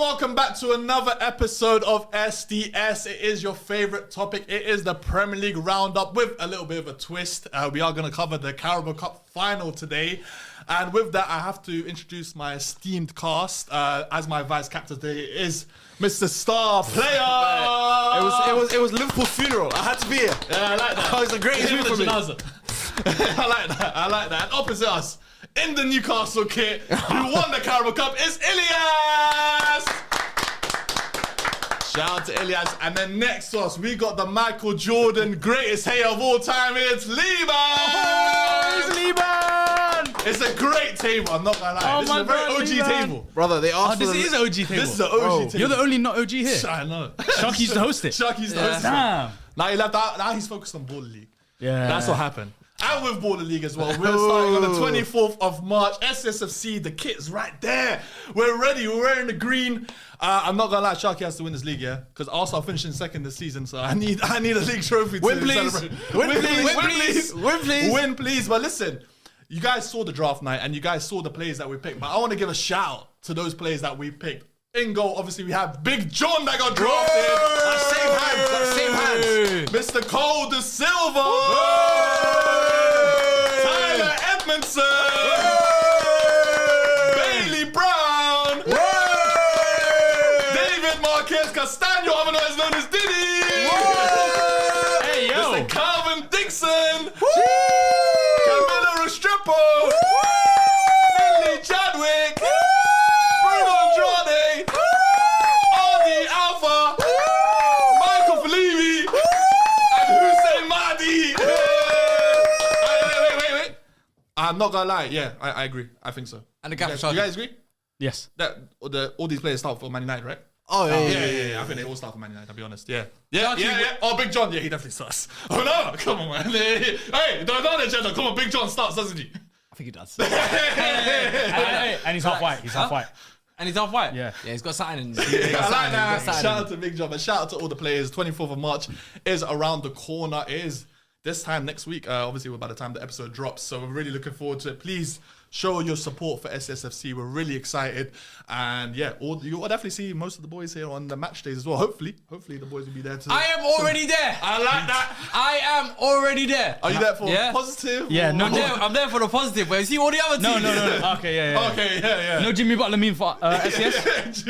welcome back to another episode of SDS. It is your favourite topic. It is the Premier League Roundup with a little bit of a twist. We are going to cover the Carabao Cup final today. And with that, I have to introduce my esteemed cast. As my vice captain today is Mr. Star Player. It was Liverpool's funeral. I had to be here. Yeah, I like that. Oh, it's a great move for me. I like that. And opposite us, in the Newcastle kit, who won the Carabao Cup, is Ilyas. Shout out to Ilyas. And then next to us, we got the Michael Jordan greatest hater of all time. It's Liban. Oh, it's Liban. It's a great table. I'm not gonna lie. This is a very OG table, brother. They asked for this is OG table. This is an OG table. You're the only not OG here. I know. Sharky used to host it. Sharky used to host it. Damn. Now he left out. Now he's focused on Baller League. Yeah. That's what happened. And with Baller League as well. We're starting on the 24th of March. SSFC, the kit's right there. We're ready. We're wearing the green. I'm not gonna lie, Sharky has to win this league, yeah? Because Arsenal are finishing second this season, so I need a league trophy to celebrate. Win, please. But listen, you guys saw the draft night and you guys saw the players that we picked. But I want to give a shout out to those players that we picked. In goal, obviously, we have Big John that got drafted. same hands. Mr. Cole De Silva. Tyler Edmondson. Bailey Brown. David Marquez Castaño, otherwise known as Diddy. Hey, yo. Mr. Calvin Dixon. Camilo Restrepo. Lily Chadwick. Bruno Andrade. Ardi Alpha. Michael Felivi. And Hussein Mahdi. Wait. I'm not gonna lie. Yeah, I agree. I think so. And the gap You shot. guys agree? Yes. That all these players start for Man United, right? Oh yeah. Yeah. I think they all start for Man United, I'll be honest. Yeah. Oh, Big John. Yeah, he definitely starts. Oh, no. Come on, man. Hey, don't agenda. Come on, Big John starts, doesn't he? I think he does. And he's half white. He's half white. And he's off white. Yeah. He's got something in. I like that. Shout out to Big John, but shout out to all the players. 24th of March is around the corner. It is this time next week. Obviously, by the time the episode drops, so we're really looking forward to it. Please show your support for SSFC. We're really excited, and yeah, you'll definitely see most of the boys here on the match days as well. Hopefully the boys will be there too. I am already there. I like that. I am already there. Are you there for positive? Yeah, no, I'm there for the positive, but you see all the other teams. No. Okay, yeah. Okay, yeah. No Jimmy Butler mean for SES?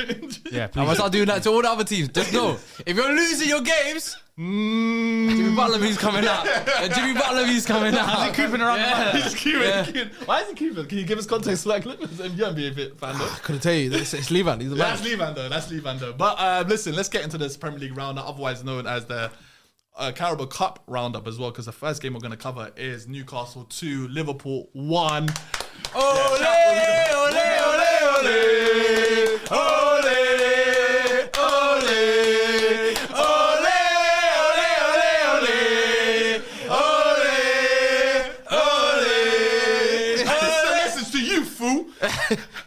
Yeah, I'm please. gonna start doing that to all the other teams. Just know, if you're losing your games, Jimmy Butler means coming out. Jimmy Butler means coming out. Is he creeping around the map? He's keeping. Why is he keeping? Can you give us context? Like, look, you're a bit fan though. I couldn't tell you. It's Levan. He's the man. That's Levan though. But listen, let's get into this Premier League roundup, otherwise known as the Carabao Cup roundup as well, because the first game we're going to cover is Newcastle 2, Liverpool 1. Ole.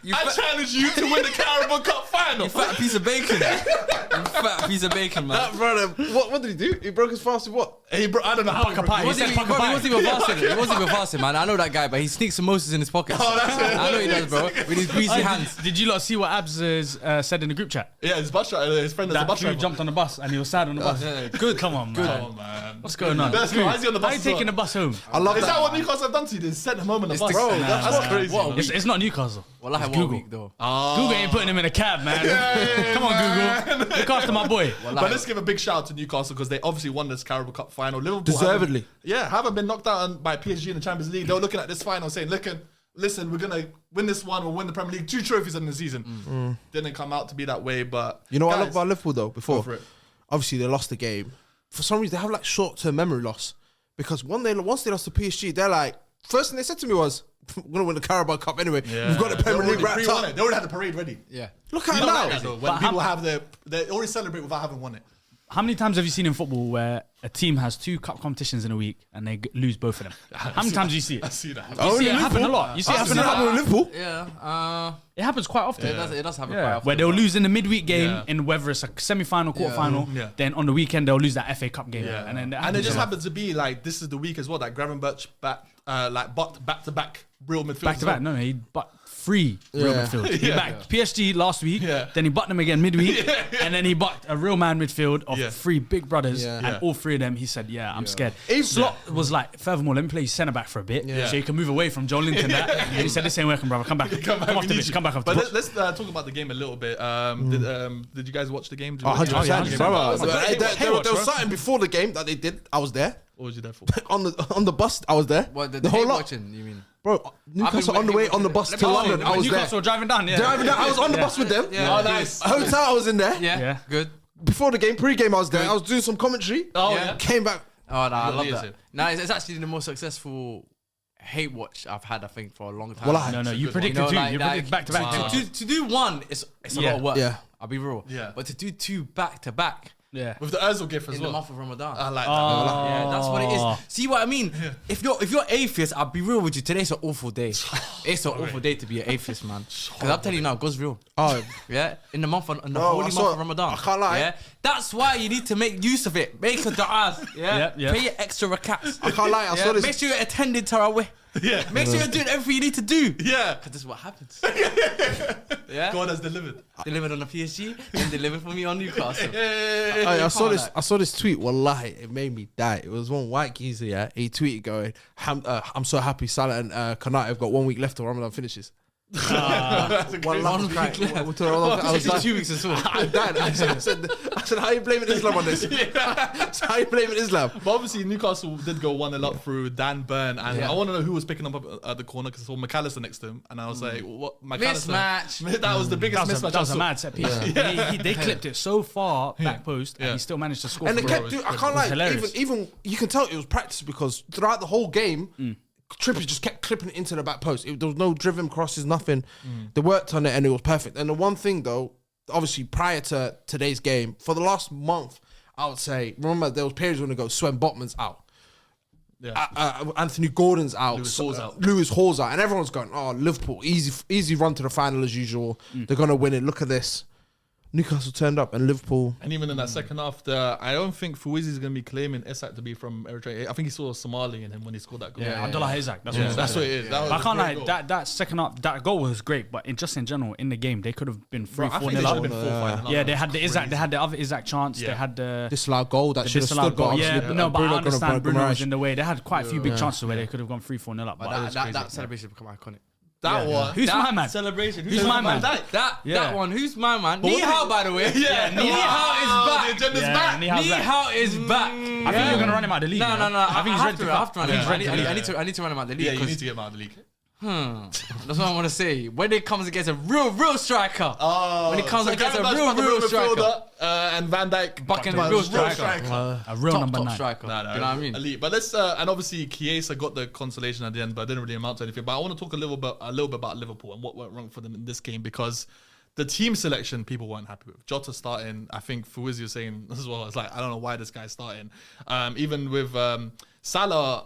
I challenge you to win the Carabao Cup final. You fat piece of bacon. You fat piece of bacon, man. That brother, what did he do? He broke his fast with what? I don't know how. Pie. He wasn't even fasting, man. I know that guy, but he sneaks samosas in his pockets. Oh, that's it. I know he does, bro. With his greasy hands. Did you lot see what Abs said in the group chat? Yeah, his friend is a That bus dude driver. jumped on the bus and he was sad on the bus. Good. Come on, man. Come on, man. What's going on? That's why is he on the bus? How are you taking the bus home? I love Is that. that what Newcastle have done to you? They sent him home on the bus. Bro, That's crazy. man. It's not Newcastle. Well, I have Google. 1 week though. Google ain't putting him in a cab, man. Come on, Google. Look after my boy. But let's give a big shout out to Newcastle because they obviously won this Carabao Cup final. Liverpool Deservedly. haven't been knocked out by PSG in the Champions League. They were looking at this final saying, listen, we're going to win this one. We'll win the Premier League. 2 trophies in the season. Didn't come out to be that way, but... You know what I love guys, about Liverpool though? go for it. Obviously they lost the game. For some reason they have like short-term memory loss because once they lost to PSG, they're like, first thing they said to me was, we're going to win the Carabao Cup anyway. Yeah. We've got the Premier League wrapped up. They already had the parade ready. Yeah. Look at You it don't now. like that, though, when people have they already celebrate without having won it. How many times have you seen in football where a team has 2 cup competitions in a week and they lose both of them? How many times do you see I it? see that. You see it happen a lot. You see it happen a lot. Liverpool. Yeah. It happens quite often. It does happen quite Yeah, often. where they'll lose in the midweek game Yeah. in whether it's a semi-final, quarter-final. Yeah. Then on the weekend they'll lose that FA Cup game. Yeah. And then And it just happens to be like this is the week as well that Gravenberch back to back real midfield. back to back. No, he but free real Yeah. midfield. He backed PSG last week, Yeah. then he backed them again midweek, and then he backed a real man midfield of three big brothers, Yeah. and Yeah. all three of them, he said, I'm scared. Even- Slot was like, furthermore, let me play centre back for a bit, so you can move away from Joe Linton. And he said, this ain't working, brother. Come back off the pitch. Come back off the But pitch. let's talk about the game a little bit. Did you guys watch the game? Did you Oh, watch 100%. the Brother. game? There was something before the game that they did. I was there. What was you there for? On the bus, I was there. What, the the whole hate lot. watching, you mean? Bro, Newcastle on the way on the bus to London. I was there. Newcastle driving down, Driving down, I was on the bus with them. Yeah. Oh, nice. Hotel, I was in there. Yeah. Good. Before the game, pre-game, I was there. I was doing some commentary. Oh, Yeah. yeah. Came back. Oh, no, I love liaison. that. No, it's actually the most successful hate watch I've had, I think, for a long time. Well, No, you predicted You know, two. like- You predicted back to back. To do one, it's a lot of work. Yeah. I'll be real. Yeah. But to do two back to back Yeah. With the Özil gift as in the well. month of Ramadan. I like that. Yeah, that's what it is. See what I mean? If you're atheist, I'll be real with you. Today's an awful day. It's an awful day to be an atheist, man. Because I'm telling you now, it goes real. Oh, Yeah, in the month, in the Bro, holy I month saw- of Ramadan. I can't lie. Yeah, that's why you need to make use of it. Make a du'as. Yeah, Yeah. pay your extra rakats. I can't lie. I saw Yeah, this. make sure you're attending Tarawih. Yeah. Make sure you're doing everything you need to do. Yeah. Because this is what happens. Yeah, God has delivered. delivered on the PSG and delivered for me on Newcastle. I saw this. like- I saw this tweet. Wallahi, it made me die. It was one white geezer. Yeah, he tweeted going, "I'm so happy Salah and Konate have got 1 week left till Ramadan finishes." One week left. I was like, 2 weeks as well. I died. I said, how are you blaming Islam on this? How are you blaming Islam? But obviously Newcastle did go 1-0 up through Dan Burn, and I want to know who was picking up at the corner because I saw McAllister next to him, and I was like, "What McAllister?" Mismatch. That was the biggest mismatch. That was I a saw. mad set piece. They clipped it so far back post, and he still managed to score. And they from kept it. doing. I It can't was lie. hilarious. Even you can tell it was practice because throughout the whole game, Trippier just kept clipping it into the back post. There was no driven crosses, nothing. They worked on it and it was perfect. And the one thing though, obviously prior to today's game, for the last month, I would say, remember there was periods when they go, Sven Botman's out. Anthony Gordon's out. Lewis Hall's out. Lewis Hall's out. And everyone's going, oh, Liverpool, easy run to the final as usual. They're going to win it. Look at this. Newcastle turned up and Liverpool... And even in that second half, I don't think Fuizi is going to be claiming Isak to be from Eritrea. I think he saw a Somali in him when he scored that goal. Yeah, Abdullah Isaac. That's Yeah, what that's what it is. That was I a can't great lie. goal. That second up, that goal was great, but just in general in the game, they could have been 3-4 I think they nil should up. have been 4-5 nil Yeah, up. they had the That's Isaac. They crazy. had the other Isaac chance. Yeah. They had the Disallowed goal that should have disallowed stood, but goal. obviously Yeah, no, but Bruno I got a understand broken Bruno was Mirage. in the way. They had quite a few big chances where they could have gone 3-4 nil up. But it was That crazy. celebration become iconic. That one. Who's my man? Celebration. Who's my man? That one. Who's my man? what Ni Hao, did- by the way. Yeah, Ni Hao is back. The agenda's Yeah, back. Ni Hao's Ni back. Hao is back. I think you're gonna run him out of the league. No, you know? no. I think he's ready to I have to run him. Yeah. I need to run him out of the league. Yeah, you need 'cause- to get him out of the league. That's what I want to say. When it comes against a real striker, when it comes against a Gavin Dutch, real the striker, midfielder, and Van Dijk bucking a Man, real striker, A real top number 9. striker. No, You know what I mean? elite. But let's and obviously Chiesa got the consolation at the end, but it didn't really amount to anything. But I want to talk a little bit about Liverpool and what went wrong for them in this game because the team selection people weren't happy with. Jota starting, I think Fuizi was saying as well. It's like I don't know why this guy's starting. Even with Salah.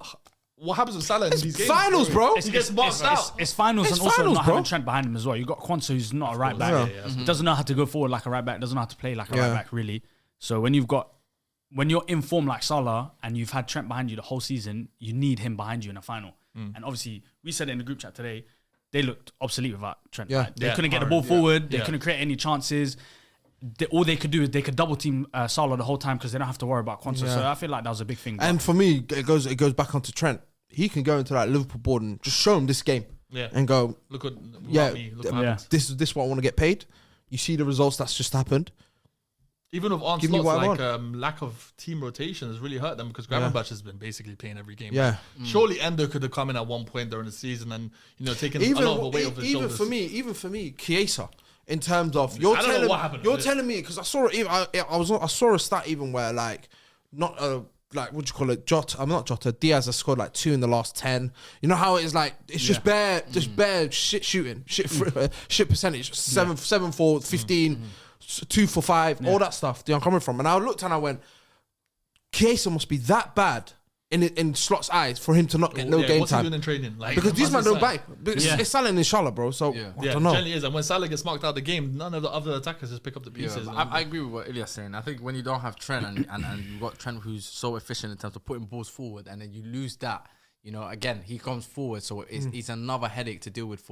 What happens with Salah in these games? Finals, bro. He gets boxed out. It's finals It's and also finals, not bro. having Trent behind him as well. You got Quansah who's not a right back. Yeah. Doesn't know how to go forward like a right back. Doesn't know how to play like a Yeah. right back really. So when you're in form like Salah and you've had Trent behind you the whole season, you need him behind you in a final. And obviously we said it in the group chat today. They looked obsolete without Trent. Yeah. Like, they Yeah, couldn't get the ball forward. They Yeah. couldn't create any chances. All they could do is they could double team Salah the whole time because they don't have to worry about Quansah. Yeah. So I feel like that was a big thing. And for me, it goes back onto Trent. He can go into that Liverpool board and just show him this game Yeah. and go, Look at yeah, me. Look what Yeah. happens. this is what I want to get paid. You see the results that's just happened. Even with Arne Give me Slot's what I like lack of team rotation has really hurt them because Gravenberch has been basically playing every game. Yeah. Surely Endo could have come in at one point during the season and taken a lot of the weight off his shoulders. Even for me, Chiesa, in terms of you're I don't know telling what happened you're with it. telling me because I saw it. I saw a stat even where like not like what do you call it? Jota. Diaz has scored like 2 in the last 10. You know how it is like it's just bare shit shooting, shit percentage. 7 for 15, 2 for 5, all that stuff. I'm coming from, and I looked and I went, Chiesa must be that bad in Slot's eyes for him to not get no game what's he time. doing in training? Like, Because these what's men his don't side? bite. It's Salah and Inshallah, bro. So Yeah. I Yeah, don't know. generally is. And when Salah gets marked out of the game, none of the other attackers just pick up the pieces. Yeah, I agree with what Ilya's saying. I think when you don't have Trent and you've got Trent who's so efficient in terms of putting balls forward and then you lose that, You know, again, he comes forward, so it's another headache to deal with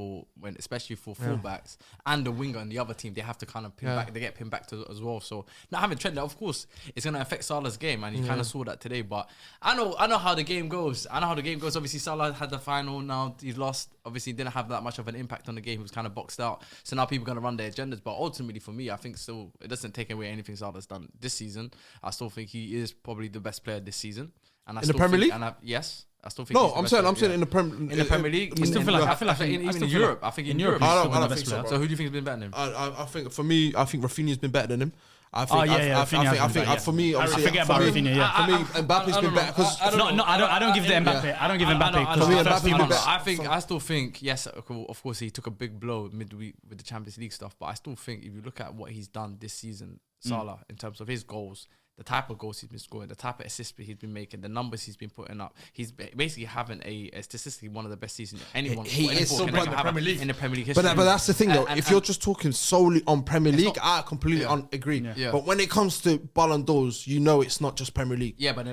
especially for fullbacks and the winger and the other team. They have to kind of pin back. They get pinned back to as well. So not having Trent there, of course, it's going to affect Salah's game, and you kind of saw that today. But I know how the game goes. Obviously, Salah had the final. Now he's lost. Obviously, didn't have that much of an impact on the game. He was kind of boxed out. So now people are going to run their agendas. But ultimately, for me, I think still it doesn't take away anything Salah's done this season. I still think he is probably the best player this season. And I In the Premier League? Yes. I still think. No, I'm saying in the Premier League. I still feel like in Europe. I think in Europe. I don't think so. So who do you think has been better than him? I think for me, I think Rafinha's been better than him. I think for me, obviously, forget about Rafinha. Yeah, for me, Mbappe's been better because I don't give the Mbappe. I don't give Mbappe. For me, Mbappe's been better. I still think yes. Of course, he took a big blow midweek with the Champions League stuff, but I still think if you look at what he's done this season, Salah, in terms of his goals, the type of goals he's been scoring, the type of assists he's been making, the numbers he's been putting up, he's basically having a statistically one of the best seasons anyone. He is so good in the Premier League. In the Premier League history. But that's the thing, though. If you're just talking solely on Premier League, I completely agree. Yeah. But when it comes to Ballon d'Ors, you know it's not just Premier League. Yeah, but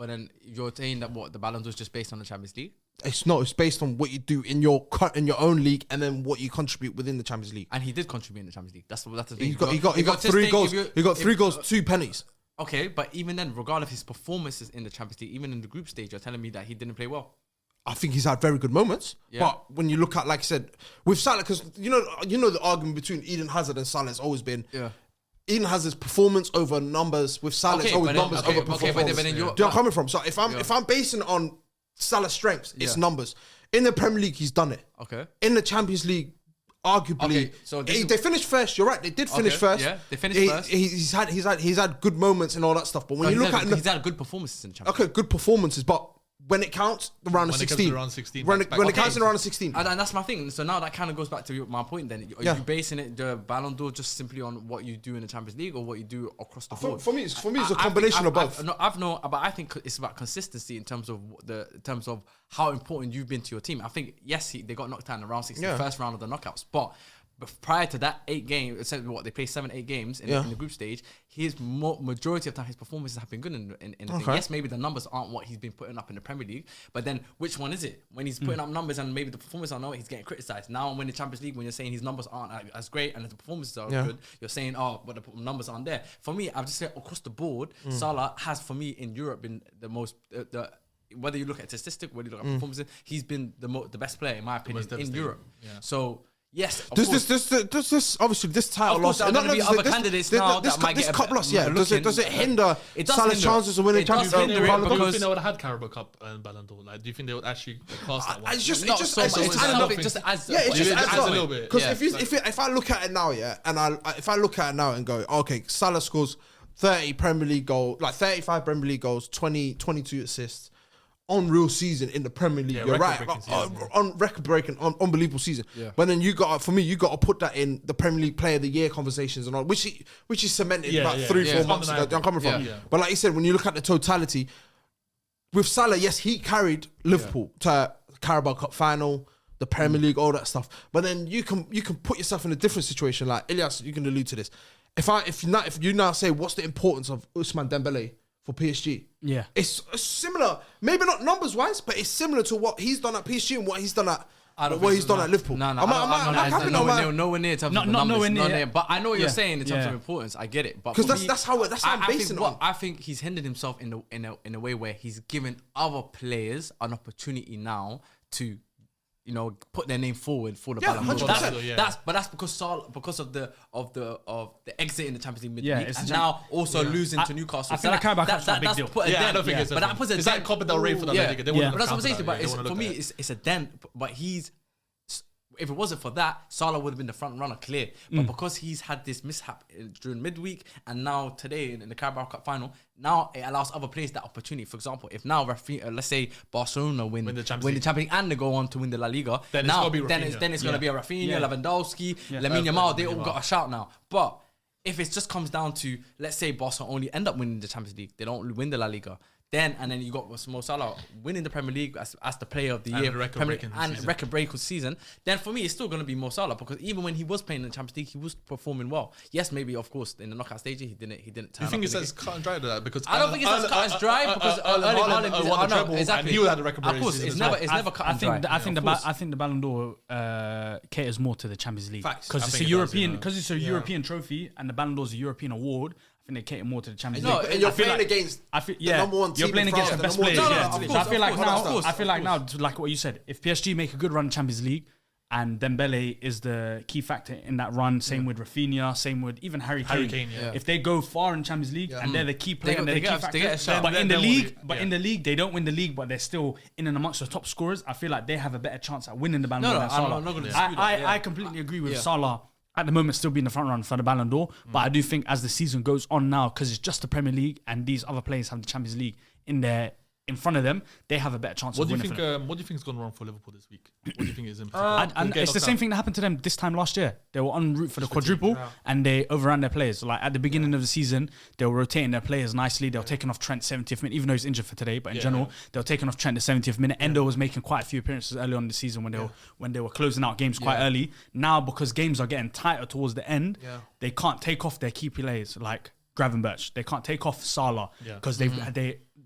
then you're saying that the Ballon d'Or is just based on the Champions League. It's not. It's based on what you do in your own league and then what you contribute within the Champions League. And he did contribute in the Champions League. That's the thing. He got 3 goals. He got 3 goals, 2 pennies. Okay, but even then, regardless of his performances in the Champions League, even in the group stage, you're telling me that he didn't play well. I think he's had very good moments. Yeah. But when you look at, like I said, with Salah, because you know the argument between Eden Hazard and Salah has always been Eden Hazard's performance over numbers. With Salah, it's always numbers over performance. But then you're coming from. So if I'm basing it on Salah's strengths, it's numbers. In the Premier League, he's done it. Okay. In the Champions League, arguably, they finished first. You're right, they did finish first. Yeah, they finished first. He's had good moments and all that stuff. But when you look at he's had good performances in the Champions League. Okay, good performances, but when it counts, the round of 16. When it counts in the round of 16. And that's my thing. So now that kind of goes back to my point then. Are you basing the Ballon d'Or just simply on what you do in the Champions League or what you do across the board? For me, it's a combination of both. But I think it's about consistency in terms of how important you've been to your team. I think, yes, they got knocked out in the round 16, first round of the knockouts, but prior to that 8 games, they played 7-8 games in the group stage. His majority of time, his performances have been good in the thing. Yes, maybe the numbers aren't what he's been putting up in the Premier League, but then which one is it? When he's putting up numbers and maybe the performances aren't, he's getting criticised. Now, when the Champions League, when you're saying his numbers aren't as great and the performances are good, you're saying, but the numbers aren't there. For me, I've just said across the board, Salah has, for me, in Europe, been the most whether you look at statistics, whether you look at performances, he's been the best player in my opinion in Europe. Yeah. So. Yes. Does this obviously this title loss? There are going to be other candidasts now that might get cup loss. Yeah. Does it hinder Salah's chances of winning Champions League? Do you think they would have had Carabao Cup and Ballon d'Or? Like, do you think they would actually cast that one? It just adds a little bit. Because if I look at it now, if I look at it now and go, okay, Salah scores 30 Premier League goals, like 35 Premier League goals, 22 assists. Unreal season in the Premier League. You're right. On record-breaking, unbelievable season. Yeah. But then you got to put that in the Premier League Player of the Year conversations and all, which is cemented about 3-4 months ago. I'm coming from. But like you said, when you look at the totality, with Salah, yes, he carried Liverpool to Carabao Cup final, the Premier League, all that stuff. But then you can put yourself in a different situation. Like Ilyas, you can allude to this. If you now say what's the importance of Ousmane Dembele for PSG. Yeah. It's similar, maybe not numbers wise, but it's similar to what he's done at PSG and what he's done at Liverpool. No, nowhere near in terms of numbers. Nowhere near. But I know what you're saying in terms of importance. I get it. But because that's how I'm basing it on. I think he's hindered himself in a way where he's given other players an opportunity now to put their name forward for the Ballon d'Or. That's because of the exit in the Champions League midweek, and now also losing to Newcastle. I think the Carabao Cup's not a big deal. I don't think it's. But that puts a dent. It's like Copa del Rey for the La Liga. But that's what I'm saying. But for me, it's a dent. But if it wasn't for that, Salah would have been the front runner clear. But because he's had this mishap during midweek and now today in the Carabao Cup final, now it allows other players that opportunity. For example, if now let's say Barcelona win the Champions League and they go on to win the La Liga, then it's going to be a Rafinha, Lewandowski, Lamine Yamal. They all got a shout now. But if it just comes down to, let's say Barcelona only end up winning the Champions League, they don't win the La Liga, then you got Mo Salah winning the Premier League as the player of the year, record-breaking season. Then for me, it's still going to be Mo Salah because even when he was playing in the Champions League, he was performing well. Yes, maybe of course in the knockout stage he didn't. Do you think it's as cut and dry to that? Because I don't think it's as cut and dry because Haaland won the treble and he had the record-breaking season. Of course, it's never cut and dry. I think the Ballon d'Or caters more to the Champions League because it's a European trophy and the Ballon d'Or is a European award. I think they cater more to the Champions League. And you're playing against the number one team. You're playing against the best players. So I feel like now, like what you said, if PSG make a good run in Champions League and Dembele is the key factor in that run, same with Rafinha, same with even Harry Kane. If they go far in Champions League and they're the key player and they're the key factor, but in the league, they don't win the league, but they're still in and amongst the top scorers. I feel like they have a better chance at winning the Ballon d'Or than Salah. I'm not going to dispute that. I completely agree with Salah. At the moment, still being the front runner for the Ballon d'Or, but I do think as the season goes on now, because it's just the Premier League and these other players have the Champions League in front of them, they have a better chance of winning. What do you think is going wrong for Liverpool this week? What do you think is in and it's the same thing that happened to them this time last year. They were en route for the quadruple and they overran their players. Like at the beginning of the season, they were rotating their players nicely. They were taking off Trent 70th minute, even though he's injured for today. But in general, they were taking off Trent the 70th minute. Endo was making quite a few appearances early on in the season when they were closing out games quite early. Now, because games are getting tighter towards the end, they can't take off their key players like Gravenberch. They can't take off Salah because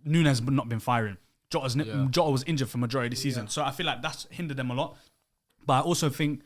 Nunes has not been firing. Jota was injured for majority of the season. So I feel like that's hindered them a lot. But I also think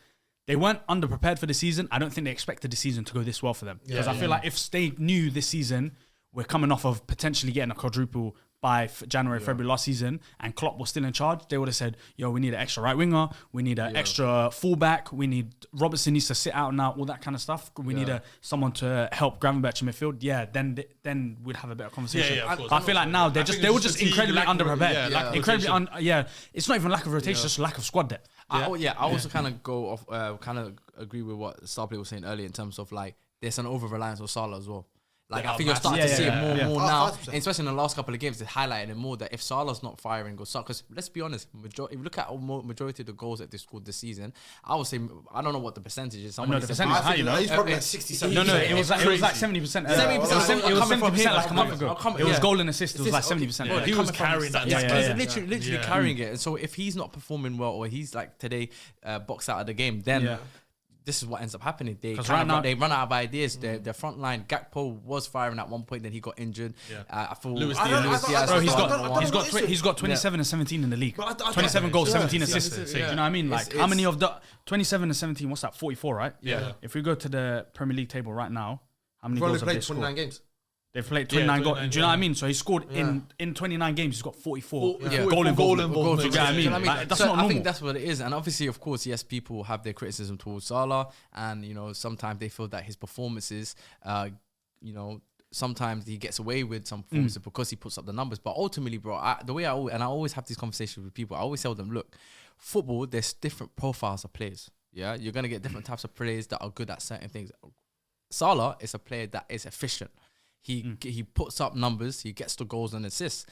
they weren't underprepared for the season. I don't think they expected the season to go this well for them. Because I feel like if they knew this season, we're coming off of potentially getting a quadruple by January, February last season, and Klopp was still in charge, they would have said, yo, we need an extra right winger, we need an extra fullback, we need Robertson needs to sit out now, all that kind of stuff. We need someone to help Gravenberch in midfield. Yeah, then we'd have a better conversation. I feel like now they were just incredibly underprepared. It's not even lack of rotation, it's just lack of squad depth. I also kind of go off, kind of agree with what Starplay was saying earlier in terms of like there's an over reliance on Salah as well. Like I think you're starting to see it more and more now, and especially in the last couple of games, it's highlighting it more that if Salah's not firing, because let's be honest, if you look at majority of the goals that they scored this season, I would say I don't know what the percentage is. The percentage is high, you know. He's probably like 67%. No, it was like 70%. 70%. It was 70% like a month ago. It was goal and assist. It was like 70%. He was carrying that. He's literally carrying it. And so if he's not performing well, or he's like today boxed out of the game, then. This is what ends up happening. They run out of ideas. Their front line, Gakpo was firing at one point, then he got injured. I thought Luis Diaz. He's got 27 and 17 in the league. 27 goals, 17 assists. You know what I mean? Like how many of the 27 and 17? What's that? 44, right? Yeah. If we go to the Premier League table right now, how many goals have they scored? 29 games. They've played 29 goals. Do you know what I mean? So he scored in 29 games. He's got 44 goal involvement. Do you know what I mean? That's not normal. I think that's what it is. And obviously, of course, yes, people have their criticism towards Salah, and you know sometimes they feel that his performances, sometimes he gets away with some performances because he puts up the numbers. But ultimately, bro, I always have these conversations with people. I always tell them, look, football, there's different profiles of players. Yeah, you're gonna get different types of players that are good at certain things. Salah is a player that is efficient. He puts up numbers. He gets the goals and assists.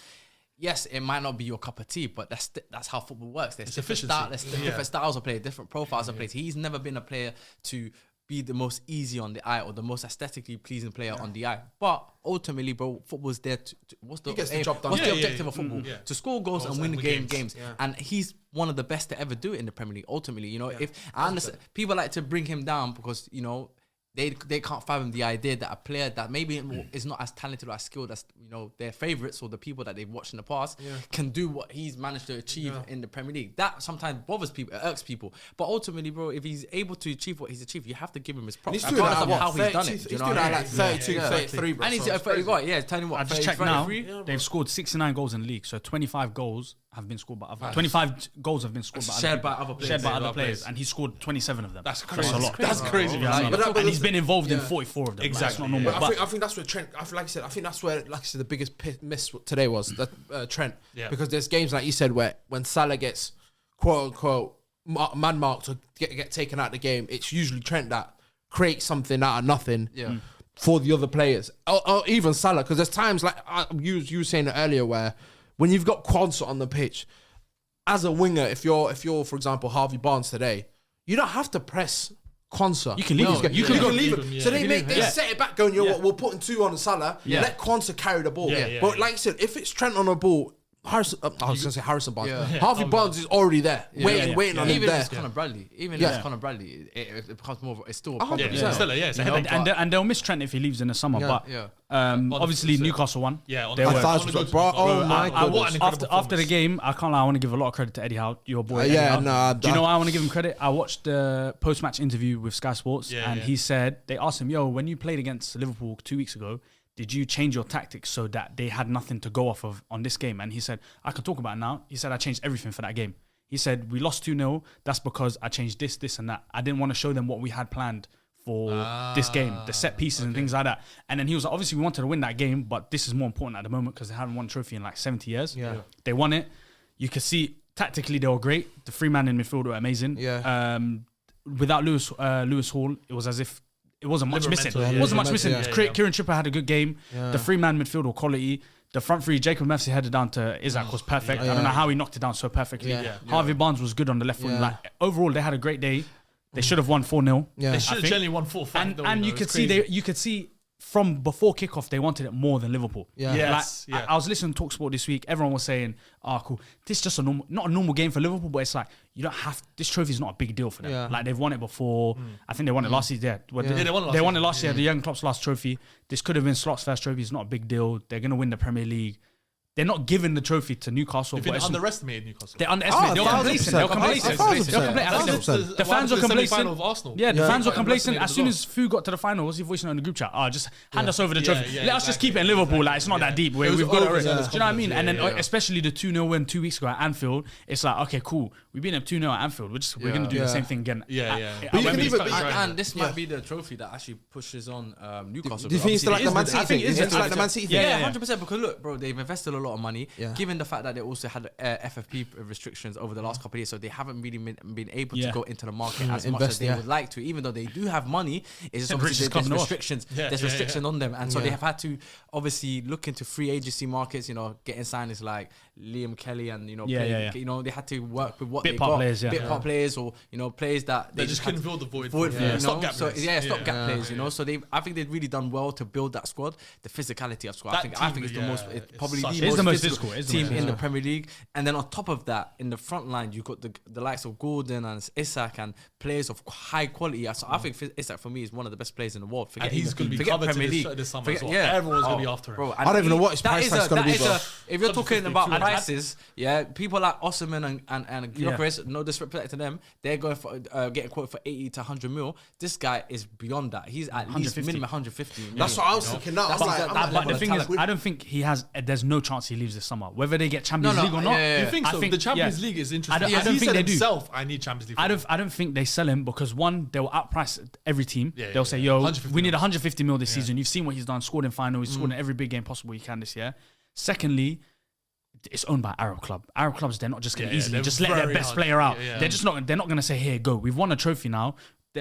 Yes, it might not be your cup of tea, but that's how football works. There's different styles of play, different profiles of play. He's never been a player to be the most easy on the eye or the most aesthetically pleasing player on the eye. But ultimately, bro, football's there what's the objective of football? To score goals and win games. Yeah. And he's one of the best to ever do it in the Premier League. Ultimately, if I understand, people like to bring him down because they can't fathom the idea that a player that maybe is not as talented or as skilled as their favourites or the people that they've watched in the past can do what he's managed to achieve in the Premier League. That sometimes bothers people, it irks people. But ultimately, bro, if he's able to achieve what he's achieved, you have to give him his props. He's doing that how he's done it. He's doing that like 32, 33, bro. And he's at 31. Yeah, tell you what. I just checked now. They've scored 69 goals in the league, so 25 goals have been scored by other. 25 goals have been scored by other players, and he scored 27 of them. That's crazy. That's a lot. That's crazy. And he's been involved in 44 of them. Exactly. That's not normal. I think that's where Trent. I think that's where, like I said, the biggest miss today was that Trent. Yeah. Because there's games like you said where when Salah gets quote unquote man marked or get taken out of the game, it's usually Trent that creates something out of nothing. Yeah. For the other players, or even Salah, because there's times like you were saying it earlier where when you've got Quansah on the pitch, as a winger, if you're for example Harvey Barnes today, you don't have to press Quansah. You can leave him. You can leave him, him. yeah. So they Yeah. set it back going, you know what, we're putting 2 on Salah. Yeah. Let Quansah carry the ball. Yeah. But like I said, if it's Trent on the ball, I was going to say Harrison Barnes. Yeah. Harvey Barnes is already there, waiting on him Even if there. it's Conor Bradley, it becomes more. It's still a problem. 100%. Yeah, still, it's a headache. And they'll miss Trent if he leaves in the summer. Yeah. But Yeah. obviously Newcastle won. Yeah, They I were- thought it was Bro, oh my what goodness. an incredible After the performance. game, I can't lie. I want to give a lot of credit to Eddie Howe, your boy. Eddie Yeah, Howe. nah, Do you know why I want to give him credit? I watched the post-match interview with Sky Sports, and he said they asked him, "Yo, when you played against Liverpool 2 weeks ago, did you change your tactics so that they had nothing to go off of on this game?" And he said, "I can talk about it now." He said, "I changed everything for that game." He said, "We lost 2-0. That's because I changed this, and that. I didn't want to show them what we had planned for this game, the set pieces and things like that." And then he was like, obviously we wanted to win that game, but this is more important at the moment because they haven't won a trophy in like 70 years. Yeah. They won it. You could see tactically they were great. The 3 man in midfield were amazing. Yeah. Without Lewis Hall, it was as if it wasn't much missing. Livermental, It wasn't much missing. yeah. Kieran Trippier had a good game. The 3 man midfield were quality. The front three, Jacob Murphy headed down to Isaac was perfect. I don't know how he knocked it down so perfectly. Harvey Barnes was good on the left foot. Yeah. Like overall, they had a great day. They should have won 4-0. Yeah. They should have think- generally won 4-5. And you could see you could see from before kickoff they wanted it more than Liverpool. Yeah. Yes, Like, yeah. I was listening to TalkSport this week. Everyone was saying, "Oh, cool. This is just not a normal game for Liverpool, but it's like you don't have this trophy is not a big deal for them. Yeah. Like they've won it before. I think they won it last year. Yeah, they won it last They won it year. last year. The young Klopp's last trophy. This could have been Slot's first trophy. It's not a big deal. They're gonna win the Premier League. They're not giving the trophy to Newcastle. If But they it's- underestimated Newcastle. they underestimated. They were 1,000%. complacent. They were complacent. 1,000%. They were complacent. I think 1,000%. the fans were What happened to the complacent. semi-final of Arsenal? Yeah, the Yeah. fans were Quite complacent. underestimated As as soon well. as Fu got to the final, was he voicing it on the group chat? Just hand us over the trophy. Yeah, Let us just keep it in Liverpool. Like it's not that deep. It was We've got it. overzealous Do you know what I mean? confidence. And then Yeah, yeah. especially the 2-0 win 2 weeks ago at Anfield. It's like okay, cool. We beat them 2-0 at Anfield. We're gonna do the same thing again. Yeah, yeah. At But you can Wembley. even- And this might be the trophy that actually pushes on Newcastle. Do you think it's Obviously, like it the is Man the- City I think thing? it is It's the- like the Man City thing. Yeah, Yeah. 100%. Because look, bro, they've invested a lot of money. Yeah. Given the fact that they also had FFP restrictions over the last couple of years, so they haven't really been able to Yeah. go into the market as much as Invest, they yeah. would like to. Even though they do have money, it's just Rich obviously is there's coming off. restrictions. Yeah, There's yeah, restriction on them, and so Yeah. they have had to obviously look into free agency markets. Getting signings like Liam Kelly, and Yeah. they had to work with what Bit they part got. players, yeah. Bit part players, or players that They just had couldn't to- fill the void. Void, for you it. know? Stopgap So players. stopgap players, So they've really done well to build that squad. The physicality of squad, I That think team, it's the yeah, most, it's probably such- the It's the most most physical physical, it's the team most in the physical. Premier League. And then on top of that, in the front line, you've got the likes of Gordon and Isak and players of high quality. So I think Isak for me is one of the best players in the world. And he's going to be coveted this summer as well. Everyone's going to be after him. Bro, I don't even know what his price tag's gonna be, bro. if you're talking 150, about 200. prices, people like Osimhen and Gyökeres, no disrespect to them, they're going for getting quoted for 80 to 100 mil. This guy is beyond that. He's at least 150. minimum 150 million. That's what I was thinking. Now, That's I'm like, exactly- I'm that- like, But the thing is, talent. I don't think he has. There's no chance he leaves this summer. Whether they get Champions No, League or not. yeah. You think I so? think- The Champions yeah. League is I interesting. don't- Yes, I don't he think said they do. himself, I need Champions League. I don't think they sell him because one, they'll outprice every team. Yeah, They'll yeah, say, yeah. "Yo, 150 we need mil. 150 mil this season." You've seen what he's done. Scored in final. He's scored in every big game possible he can this year. Secondly, it's owned by Arab Club. Arab clubs, they're not just going to Yeah, easily they're just let their very best hard. player out. Yeah, yeah. They're just not. They're not going to say, "Here, go. We've won a trophy now."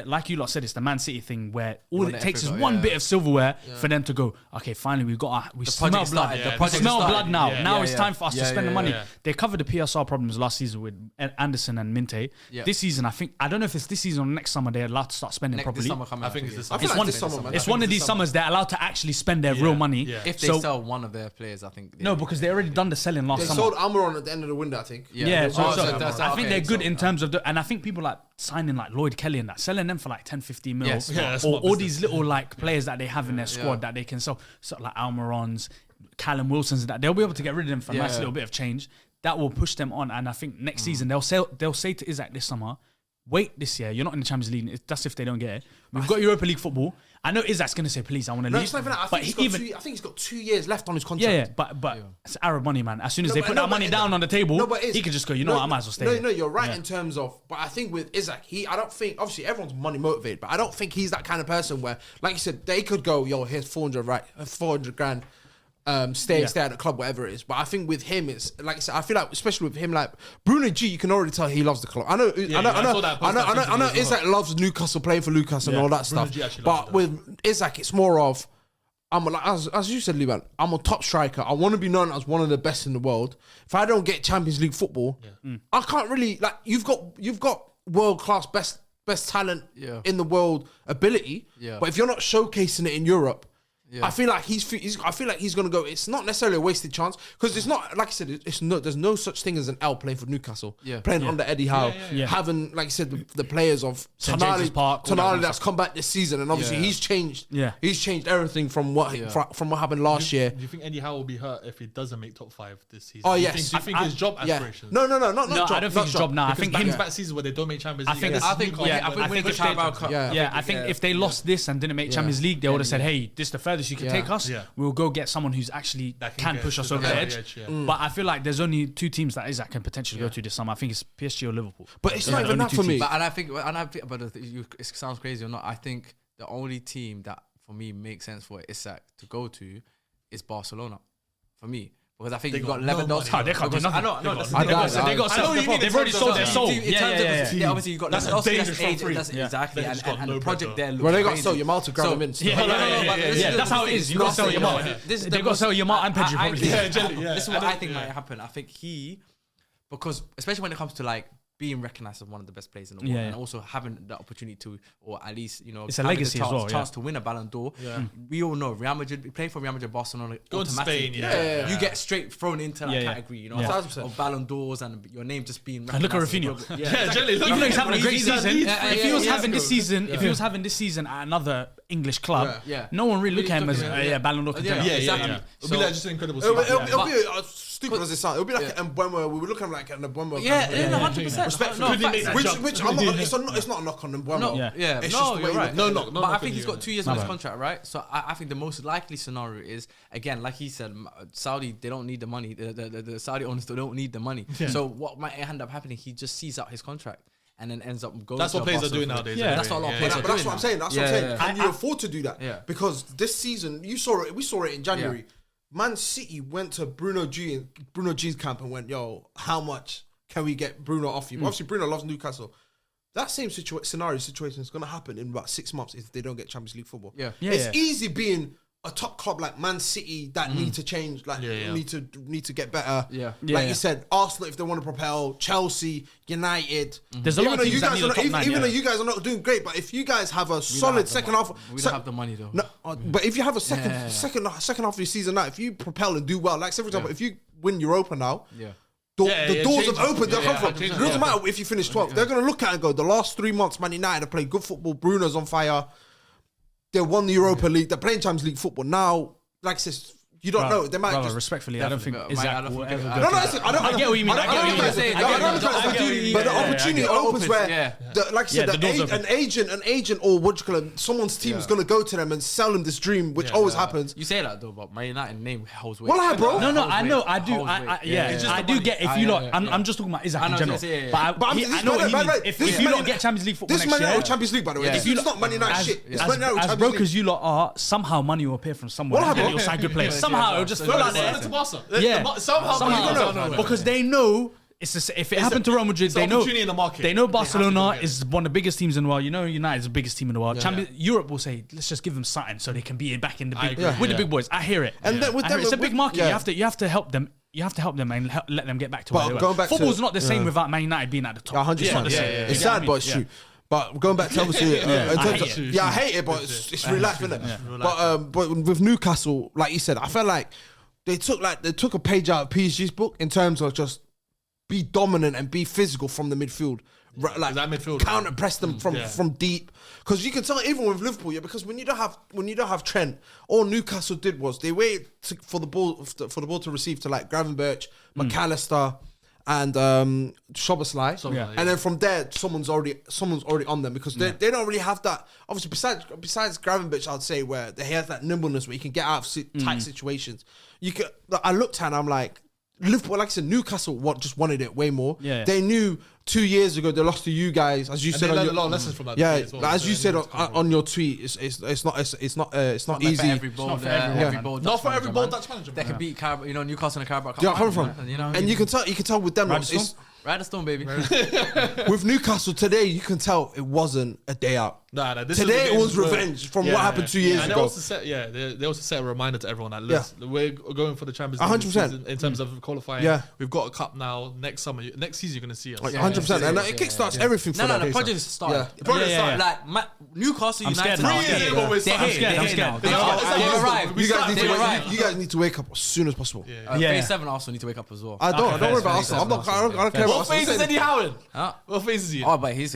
Like you lot said, it's the Man City thing where all Won it it takes is everywhere, one yeah. bit of silverware for them to go, okay, finally we smell project blood. started, the We project smell started, blood now. yeah. Now Yeah, it's yeah. time for us to Yeah, spend the yeah, money. yeah. They covered the PSR problems last season with Anderson and Minte. Yeah. This season, I don't know if it's this season or next summer they're allowed to start spending This properly. summer coming, I think it's this summer. I feel It's like one, this summer, man. it's I one think of these this summer. summers they're allowed to actually spend their real money. yeah. If they So- sell one of their players, I think. no, because they already done the selling last They summer. sold Almiron at the end of the window, I think. Yeah, so, Oh, so so that's- I think okay, they're good so- in terms of and I think people like signing like Lloyd Kelly and that, selling them for like 10, 15 mil, Yes. Yeah, that's or smart all business. these little like players that they have in their squad Yeah. that they can sell, so like Almirons, Callum Wilsons, and that they'll be able to get rid of them for a nice Yeah. little bit of change. That will push them on, and I think next season they'll say to Isaac this summer, wait this year, you're not in the Champions League. That's if they don't get it. We've got Europa League football. I know Isaac's gonna say, please, I want to No, leave. it's not even that. I But think, I think he's got 2 years left on his contract. yeah, but it's Arab money, man. As soon as No, they but- put no, that but money it- down on the table, No, but it's- he could just go, you know what, I might as well stay No, here. no, you're right Yeah. in terms of, but I think with Isaac, I don't think, obviously everyone's money motivated, but I don't think he's that kind of person where, like you said, they could go, yo, here's 400 grand, stay at the club, whatever it is. But I think with him, it's like I said, I feel like, especially with him, like Bruno G, you can already tell he loves the club. I know, I saw that post I know, as well. Isaac loves Newcastle, playing for Newcastle and Yeah, all that Bruno stuff. G actually loves But it. with Isaac, it's more of, as you said, Liban, I'm a top striker. I want to be known as one of the best in the world. If I don't get Champions League football, I can't really, like, you've got world class best best talent Yeah. in the world ability. Yeah. But if you're not showcasing it in Europe, Yeah. I feel like I feel like he's gonna go. It's not necessarily a wasted chance because it's not like I said. There's no such thing as an L playing for Newcastle. Yeah. Playing under Eddie Howe, yeah. having like I said the players of St. James's Park, all that Tonali kind of that's come back this season, and obviously Yeah. he's changed. Yeah. He's changed everything from what happened last year. Do you think Eddie Howe will be hurt if he doesn't make top 5 this season? Oh, Do you yes. think, do you think his job Yeah. aspirations? No, not No, job, I don't think his job now. I Because think back-to-back seasons where they don't make Champions League. I think against that's- I think Newcastle, yeah, I but think winning the push Carabao Cup. Cup. Yeah. I think if they lost this and didn't make Champions League, they would have said, "Hey, this is the furthest you can Yeah. take us. Yeah. We'll go get someone who's actually That can get push us to over the edge." yeah. But I feel like there's only 2 teams that Isaac can potentially go to this summer. I think it's PSG or Liverpool. But it's Those not are the even only that two for me. teams. But it sounds crazy or not. I think the only team that for me makes sense for Isak to go to is Barcelona. For me. Because I think They you've got got no Lewandowski. money. They can't do Because I nothing. know, They that's got- the I thing. know. They got I know what you mean they've in already terms sold of their that. soul. In terms of obviously you got That's Lewandowski, dangerous that's from age, free. that's Yeah. exactly, They just got and no the project bread, there. though. looks Well, they got crazy. to sell Yamal to grab him in. Yeah, No, but this yeah, is that's the how it thing. is. You got to sell No, Yamal. this is They the got to most- sell Yamal and Pedri I probably. think- Yeah, Jelly, yeah. This is I what I don't- think yeah. might happen. I think because especially when it comes to like being recognized as one of the best players in the world, Yeah, and yeah. also having the opportunity to, or at least It's a having the legacy as well, chance to win a Ballon d'Or. Yeah. We all know Real Madrid playing for Real Madrid, Barcelona, Go to automatically, Spain, yeah. you get straight thrown into that Yeah, yeah. category, Yeah. of 1,000%. Ballon d'Ors and your name just being. And look at recognized. Rafinha. Yeah, Jelly, look Even though at he's having a him. great He's at season, Leeds. if he was yeah, having this yeah. season, if he was having this season at another English club, Yeah. no one really look at him as looking at- Ballon d'Or contender. Yeah, Yeah, exactly. yeah. It'll So- be like just an incredible It'll season. be stupid as it sounds. It'll be like an Mbeumo. We were looking like an Mbeumo. Yeah, kind of- 100%. Respectfully. No, Could he make facts. that Which jump? it's not a knock on Mbeumo. No, Yeah. yeah, It's no, just the way you're you right. look at it. No, but no, I no, think he's got 2 years on My his bad. contract, right? So I think the most likely scenario is again, like he said, Saudi they don't need the money. The Saudi owners they don't need the money. So what might end up happening? He just sees out his contract and then ends up going. That's to what a players are Barcelona. doing nowadays. Yeah, that's what a lot of players are But that's doing what I'm now. saying. That's what I'm Yeah, saying. yeah. Can you afford to do that? Yeah. Because this season, we saw it in January. Man City went to Bruno G's camp and went, "Yo, how much can we get Bruno off you?" Obviously, Bruno loves Newcastle. That same situation is going to happen in about 6 months if they don't get Champions League football. Yeah. Yeah, It's yeah. easy being a top club like Man City that need to change, like need to get better. Yeah. Yeah, Like yeah. you said, Arsenal if they want to propel, Chelsea, United. There's a lot of though teams that need a top even, nine, even yeah. though you guys are not doing great, but if you guys have a We don't solid have the second mo- half, We don't have the money though. no, but if you have a second Yeah. second half of your season now, if you propel and do well, like say for example, if you win Europa now, Yeah. the doors have opened. They'll come from. It 100%. doesn't matter if you finish 12th. They're going to look at it and go, the last 3 months, Man United have played good football. Bruno's on fire. They won the Europa League. They're playing Champions League football now. Like I said, you don't know. They might Brother, just. respectfully, I don't think Definitely. Isaac I don't will think- ever I go don't to No, that. listen, I get what you mean. I get what you mean. I get what you mean. But the Yeah, opportunity yeah, opens yeah. where, Yeah. like I said, Yeah, the doors open. an agent or what you call it, someone's team is going to go to them and sell them this dream, which always happens. You say that though, but Man United name holds weight. Well, I, bro. No, Holds I weight. know, I do. Holds weight. Yeah, It's just I the do money. get if you lot. Yeah. I'm just talking about Isaac I in know, general. yeah. But I'm- I know what he by the means. way, If this you Man don't United- get Champions League football This next Man United year, with Champions League, by the way. Yeah. This is not Man United shit. It's Man United with as Champions broke League. as you lot are, somehow money will appear from somewhere. Well, and bro. you'll sign good players. Yeah, Somehow yeah, it'll just yeah. fall Yeah, out yeah, there. yeah. To Barca. Yeah, Somehow. because they know. If it happened to Real Madrid, an they know opportunity in the market. They know They have to go Barcelona get it. is one of the biggest teams in the world. You know, United is the biggest team in the world. Europe will say, let's just give them something so they can be back in the big agree, with yeah. the big boys. I hear it. And then with I hear them- it. It's a big with- market. yeah. You have to help them. You have to help them and let them get back to But where they were. going back to- Football's not the same without Man United being at the top. 100%. It's not the same. yeah, It's You get what I sad, mean? but it's true. But going back to obviously, in I terms hate of, it. I hate it, but it's real life, isn't it? But with Newcastle, like you said, I felt like they took a page out of PSG's book in terms of just be dominant and be physical from the midfield. Like that midfield, counter press them from Yeah. deep, because you can tell even with Liverpool, because when you don't have Trent, all Newcastle did was they waited for the ball to receive to like Gravenberch, McAllister, and Szoboszlai, Yeah. and then from there someone's already on them, because they don't really have that. Obviously, besides Gravenberch, I'd say where they have that nimbleness where you can get out of tight situations. I looked at and I'm like, Liverpool, like I said, Newcastle just wanted it way more. Yeah. They knew 2 years ago they lost to you guys, as you And said. they on learned your, a lot of lessons from that. yeah, as well, like, as so you they said knew what's coming. on your tweet, it's not Not easy. for every bold, not for everyone, every man. bold Not Dutch for every manager, bold man. Dutch manager, They man. can beat Newcastle and Carabao Cup. Yeah, coming from, man, you know, and you can tell with them, Right, it's, Ride the storm, baby. with Newcastle today, you can tell it wasn't a day out. Nah, this Today is the it was games where- revenge from what happened 2 years and ago. They also set a reminder to everyone that listen, we're going for the Champions League 100%. season in terms of qualifying. Yeah. We've got a cup now. Next season you're going to see us. Like, Yeah, 100%. 100%. And it kickstarts everything for No, them. the project started. The project started. Like Newcastle I'm United scared now. now. They're here. They've arrived. You guys need to wake up as soon as possible. Phase 7 also need to wake up as well. I don't worry about Arsenal. I don't care about What phase is Eddie Howard? Huh? What phase is he? Oh, but he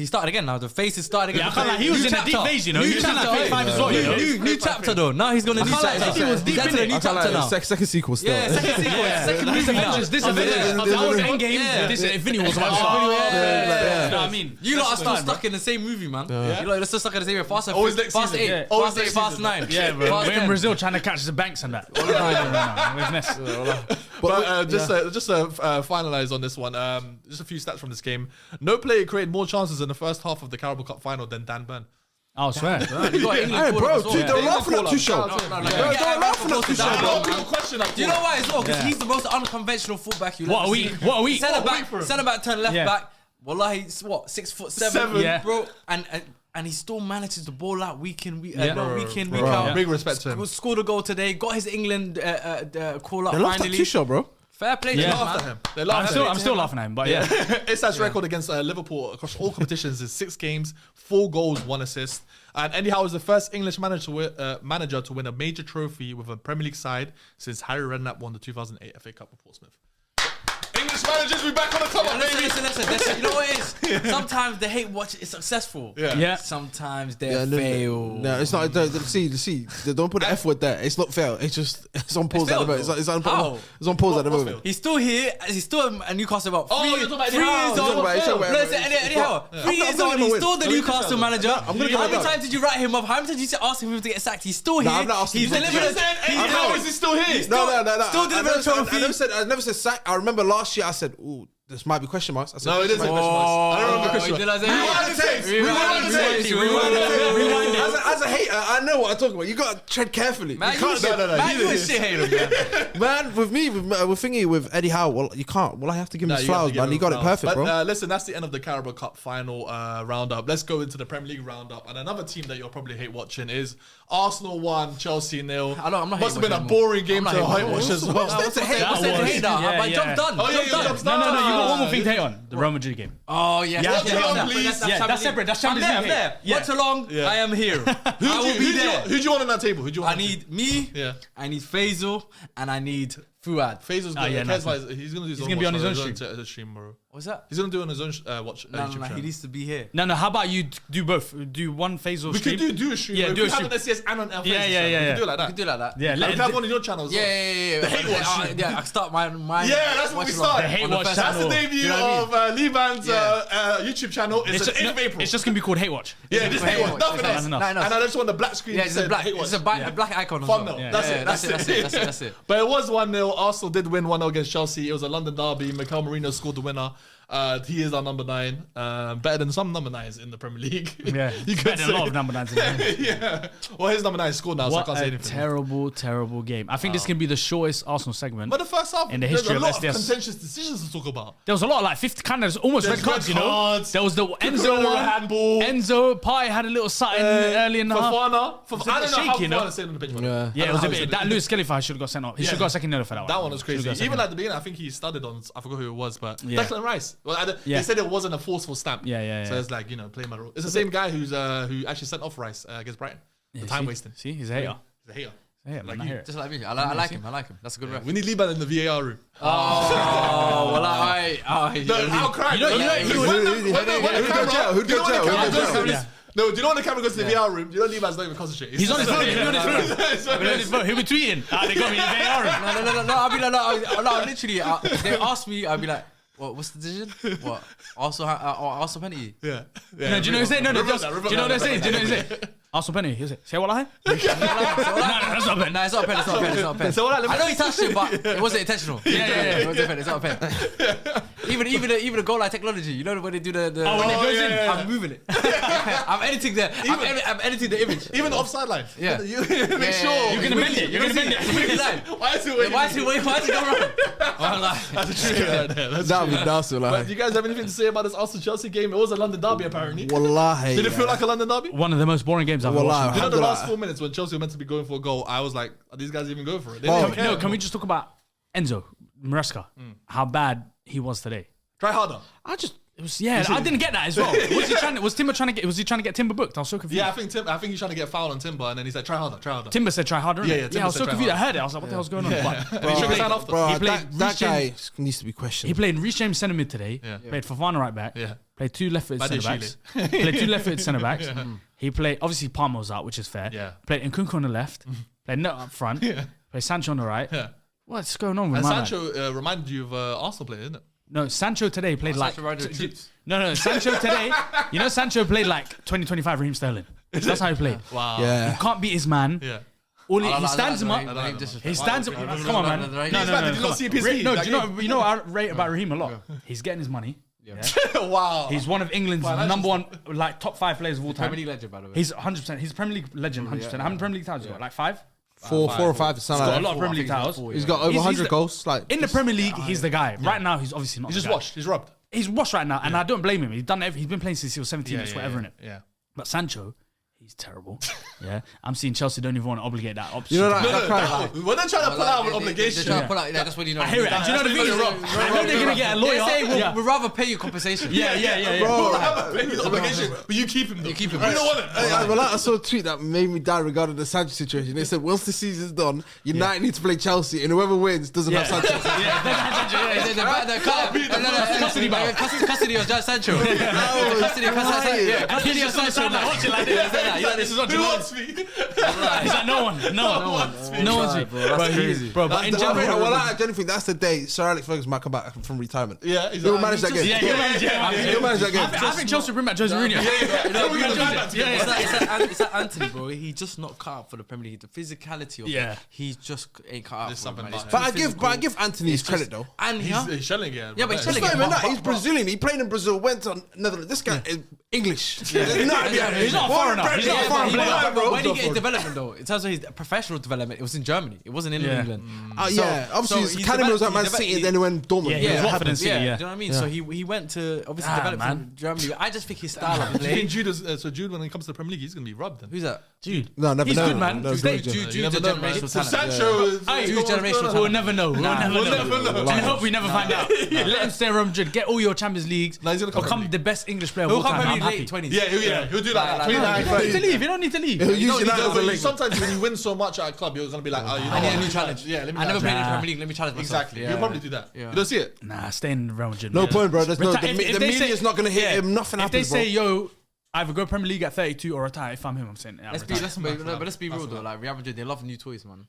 started again now. The phase is started again. Yeah, I can't lie, he was in a deep phase, you know. He was in like phase 5 as well, you know. New chapter though. Now he's gonna new chapter. he was deep He's in entering it. a new chapter now. Second sequel still. Yeah, second sequel. Second This movie now. Avengers, that was Endgame. This Infinity Wars about to start. You know what I mean? You lot are still stuck in the same movie, man. You lot are still stuck in the same movie. Fast Always next 8, season. Yeah. Always Fast 8, next Fast season. 9. Yeah, bro. Fast We're in 10. Brazil trying to catch the banks and that. With Ness. But just to finalize on this one, just a few stats from this game. No player created more chances in the first half of the Carabao Cup final than Dan Burn. I swear. You got England Hey, call bro, up as well. dude, they're laughing at Tuchel. They're laughing at Tuchel. Do you know why as well? Because he's the most unconventional fullback you What a week. What a week. Centre back turned left Yeah. back. Wallahi, he's what, 6'7", Seven. Yeah. bro, and he still manages the ball out week in, week Bro. out. Big respect to him. Scored a goal today. Got his England call up They laughed at finally. Tuchel, bro. Fair play to Yeah. him, Laughed at man. him. They laughed at him. I'm still laughing at him, but yeah. Isak's record against Liverpool across all competitions is 6 games, 4 goals, 1 assist. And Eddie Howe is the first English manager to win a major trophy with a Premier League side since Harry Redknapp won the 2008 FA Cup with Portsmouth. English managers, we back on the come up, baby. Listen. You know what it is? Sometimes the hate watch is successful. Yeah. Sometimes they fail. No, it's not. See, don't put the F word there. It's not fail. It's on pause at the moment. It's on pause at the moment. He's still here. He's still a Newcastle about Oh, you're talking about Eddie 3 Howe. years You're old. talking about Eddie Howe. 3 years old. He's still the Newcastle manager. I'm gonna How give many it times did you write him up? How many times did you ask him to get sacked? He's still here. I'm not asking He's you to delivering. get How is he still here? No. Still delivering a trophy. I never said sack. I remember last year I said, "Ooh, this might be question marks." I said, No, it isn't question marks. I don't remember question marks. Rewind it. As a hater, I know what I'm talking about. You gotta tread carefully. Man, You can't- you a shit hater, man. Man, with Eddie Howe, well, you can't. Well, I have to give him his flowers, man. He got it perfect, bro. But listen, that's the end of the Carabao Cup final roundup. Let's go into the Premier League roundup. And another team that you'll probably hate watching is Arsenal 1, Chelsea 0. I'm not Must have been a hating boring game I'm to not hate hating watch as well. What's the hate now? Yeah, My yeah. job done. Oh, yeah, your job's done. No, you got one more thing to hate on. The Real Madrid game. Oh, yes. Yeah, please. That's separate. That's Champions I'm League. there. Yeah. Watch along. Yeah. I am here. I will be there. Who do you want on that table? Who do you want? I need me. Yeah. I need Faisal, and I need Fuad. Faisal's Ah, yeah, gonna. nice. He's gonna do. He's gonna be on his own stream. bro. What's that? He's gonna do it on his own watch. No, YouTube channel. he needs to be here. No, how about you do both? Do one phase or We stream? could do a stream. Yeah, bro. do We a have stream. it on SCS and on L. Yeah. We can do it like You that. can do it like that. Yeah, And we can have one on your channel as well. Yeah. The hate watch stream. Yeah, I start my. Yeah, that's what we start. The hate On the watch first- That's the channel. debut You know what I of Levan's Yeah. YouTube channel. It's the 8th of April. It's just gonna be called Hate Watch. Yeah, just hate watch. Nothing else. enough. And I just want the black screen. Yeah, that it's a said black. hate watch. It's a black icon. as Thumbnail. well. That's Yeah, it. That's it. That's it. But it was 1-0. Arsenal did win 1-0 against Chelsea. It was a London derby. Mikel Merino scored the winner. He is our number 9. Better than some number 9s in the Premier League. Yeah, you better could than a lot say. of number 9s. In there. Yeah. Well, his number 9 scored now, so I What can't say a anything. terrible game. I think this can be the shortest Arsenal segment. But the first half, In the there's history a of lot of SDS. contentious decisions to talk about. There was a lot of like 50 kind of almost There's red cards, red you know. cards. There was the Enzo Clear one. handball. Enzo Partey had a little something early in the half. Fofana. a I bit don't know how shaky, you know? Fofana stayed on the pitch. man. Yeah. I Yeah, don't it was know a how he bit. did That it. Lewis Skelly should have got sent off. He should have got a second yellow for that one. That one was Should've crazy. got a second Even yellow. at the beginning, I think he started on, I forgot who it was, but Yeah. Declan Rice. Well, Yeah. they said it wasn't a forceful stamp. Yeah. So it's like, play my role. It's the same guy who actually sent off Rice against Brighton. The time wasting. See, he's a hater. He's a hater. Yeah, man, I you. hear it. Just like me. I like him. I like him. That's a good ref. We need Liban in the VAR room. Oh, well, I'll cry. You know, Who'd go jail? Yeah. No, do you know when the camera goes to the VR room? Do you know Liban's not even concentrating? He's on his phone. He's on his phone. He'll be tweeting. They got me in the AR room. No. I'll be like, no, literally. They ask me, I'll be like, what's the decision? What? Arsenal penalty? Yeah. No, do you know what he's saying? No, Reverse do that, you know what they're saying? reverse Do you know what they're saying? Arsenal penny. He'll say, say what I? No, that's not a pen. No, it's not a pen. It's not a pen. It's not a pen. So what I know he touched it, but it wasn't intentional. Yeah. It wasn't a pen. It's not a pen. Even the goal line technology. You know when they do the when it goes in? I'm moving it. I'm editing I'm editing the image. Even the offside line. Yeah. You make sure. You're gonna bend it. You're gonna bend it. Why is it? Why is it going wrong? That's a true right there. That's That would true. be nasty, But like. do you guys have anything to say about this Arsenal Chelsea game? It was a London derby, apparently. Wallahi. Did it feel like a London derby? One of the most boring games I've ever Wallahi. watched. You know, the Alhamdulillah. last 4 minutes when Chelsea were meant to be going for a goal, I was like, are these guys even going for it? They Oh. didn't care. No, can we just talk about Enzo Maresca? How bad he was today. Try harder. It was, I didn't get that as well. Was Timber trying to get? Was he trying to get Timber booked? I was so confused. Yeah, I think he's trying to get fouled on Timber, and then he said, "Try harder." Timber said, "Try harder." Yeah, I was so confused. I heard it. I was like, "What the hell's going on?" But he shook his hand after. Bro, He played that Reece guy needs to be questioned. He played Reece James centre mid today. Yeah. Played Fofana right back. Yeah. Played 2 left-footed Bade centre backs. Played 2 left-footed centre backs. He played obviously Palmer was out, which is fair. Yeah. Played Nkunku on the left. Played Nutt up front. Yeah. Played Sancho on the right. Yeah. What's going on with And my man? Sancho reminded you of Arsenal player, isn't it? No, Sancho today played like. Sancho riding the troops. No, Sancho today. You know, Sancho played like 2025 Raheem Sterling. That's how he played. Wow. Yeah. You can't beat his man. Yeah. He stands him up. He stands him. Come on, man. No. Did you not see PSV? No, do you know what I rate about Raheem a lot? He's getting his money. Yeah. Wow. He's one of England's number one, like top 5 players of all time. Premier League legend, by the way. He's 100%. He's a Premier League legend, 100%. How many Premier League titles you got? Like 5? 4 or 5. He's He's got a lot of Premier League titles. He's got over 100 goals. Like In the Premier League, he's the guy. Right now, he's obviously not. He's just the guy. washed. He's rubbed. He's washed right now, and I don't blame him. He's done. He's been playing since he was 17. It's whatever in it. Yeah. But Sancho, he's terrible. Yeah, I'm seeing Chelsea don't even want to obligate that option. You know that? When they're trying to pull out an obligation. They're trying to pull out. That's when you know. I hear it. And do you know the thing is, I know they're gonna get a lawyer. They say we'd rather pay you compensation. Yeah. Bro, obligation, but you keep him though. You keep him. You don't want him. Well, I saw a tweet that made me die regarding the Sanchez situation. They said once the season's done, United need to play Chelsea, and whoever wins doesn't have Sanchez. Custody of Sancho. Custody of Sancho. This is what Who wants me? He's like no one's me, bro. That's crazy. bro. But in general, Well, I genuinely think that's the day Sir Alex Ferguson might come back from retirement. Yeah, He'll manage that game. he'll manage that game. I think Chelsea will bring back Jose Mourinho. It's like Anthony, bro. He just not cut out for the Premier League. The physicality of it, he just ain't cut out. There's for it, something man. about It's it. But I give Anthony his credit though. And He's shelling it. Yeah, but he's It's shelling not even that. it. He's Brazilian. He played in Brazil. Went to Netherlands. This guy is English. He's not a foreigner. He's not a foreign player. But where did he get his development though? In terms of his professional development, it was in Germany. It wasn't in England. Obviously his academy was at Man City, and then he went Dortmund. Yeah, Watford and City, Do you know what I mean? So he went to obviously develop from Germany. I just think his style of Do you play. think Jude, when it comes to the Premier League, he's going to be rubbed then? Who's that? Dude, No, never he's know. good, man. No, Jude's good. Jude's You a never know, man. generational So talent. Sancho is... Jude's generational We'll talent. never know. We'll never know. I hope we never find out. Let him stay at Real Madrid. Get all your Champions Leagues. No, he's gonna come Become Premier the best English player of He'll all come time. I'm Premier happy. League late 20s. Yeah, he'll do that. Like, 29, You don't need to leave. You don't need to leave. He'll use it as a link. Sometimes when you win so much at a club, you're going to be like, oh, you know I need a what? new challenge. Yeah, let me I never challenge. played in the Premier League. Let me challenge myself. Exactly. He'll probably do that. Yeah. You don't see it? Nah, stay in Real Madrid. No man. point, bro. There's no. Retire- The if they say- media's not going to hit him. Nothing If they happens, bro. say, yo, either go Premier League at 32 or retire, if I'm him, I'm saying, yeah, Let's be real though. Like Real Madrid, they love new toys, man.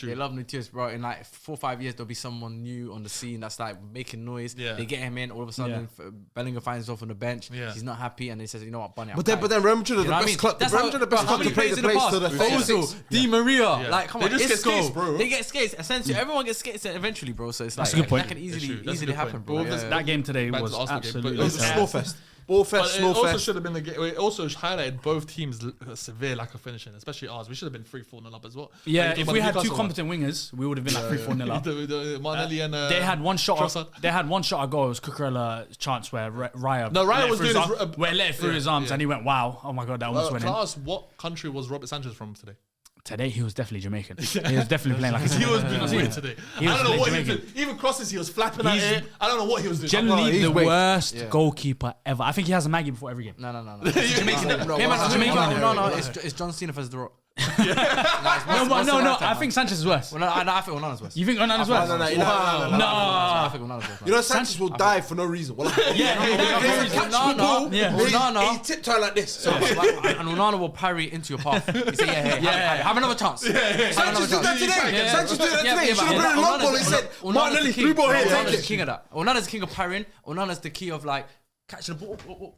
They love new toys, bro. In like 4 or 5 years, there'll be someone new on the scene that's like making noise. Yeah. They get him in. All of a sudden, Bellingham finds himself on the bench. Yeah. He's not happy, and he says, "You know what, Bunny?" But then Real Madrid are the best club. Real Madrid are the best club to play the place to the Ozil, Di Maria, like come They on, just get Isco. skates, bro. They get skates. Essentially, everyone gets skates eventually, bro. So it's like That's a good point. that can That's true. easily That's a good happen, point. bro. But Yeah. That game today Back to was the Arsenal game, absolutely but it was terrible. Snowfest. Ballfest, But it also Snowfest. should have been it also highlighted both teams' severe lack of finishing, especially ours. We should have been 3-4-0 up as well. Yeah, Like, if but we had two Newcastle competent wingers, we would have been like 3-4-0 up. Martinelli and They had one shot. Trossard. They had one shot. Goal. It was Cucurella's chance where Raya. No, Raya let was through his doing his- arm- where he let it through his arms, and he went, "Wow, oh my god, that almost went in." Class, what country was Robert Sanchez from today? Today he was definitely Jamaican. He was definitely playing like a He was Jamaican. doing weird today. He I was don't know what he was Jamaican. doing. Even crosses, he was flapping at it. I don't know what he was doing. Generally, he's the weak. worst goalkeeper ever. I think he has a Maggie before every game. No. Jamaican. No. It's John Cena versus The Rock. No. I think Sanchez is worse. Well, I think Onana's worse. You think Onana's worse? No. I think Onana's worse. You know, Sanchez will die for no reason. Well, Onana. He tiptoe like this. And Onana will parry into your path. He say, have another chance. Sanchez did that today. Sanchez did that today. He should have played a long ball. He said, Martinelli, through ball here, Onana's take the it. king of that. Onana's the king of parrying. Onana's the key of like catching the ball.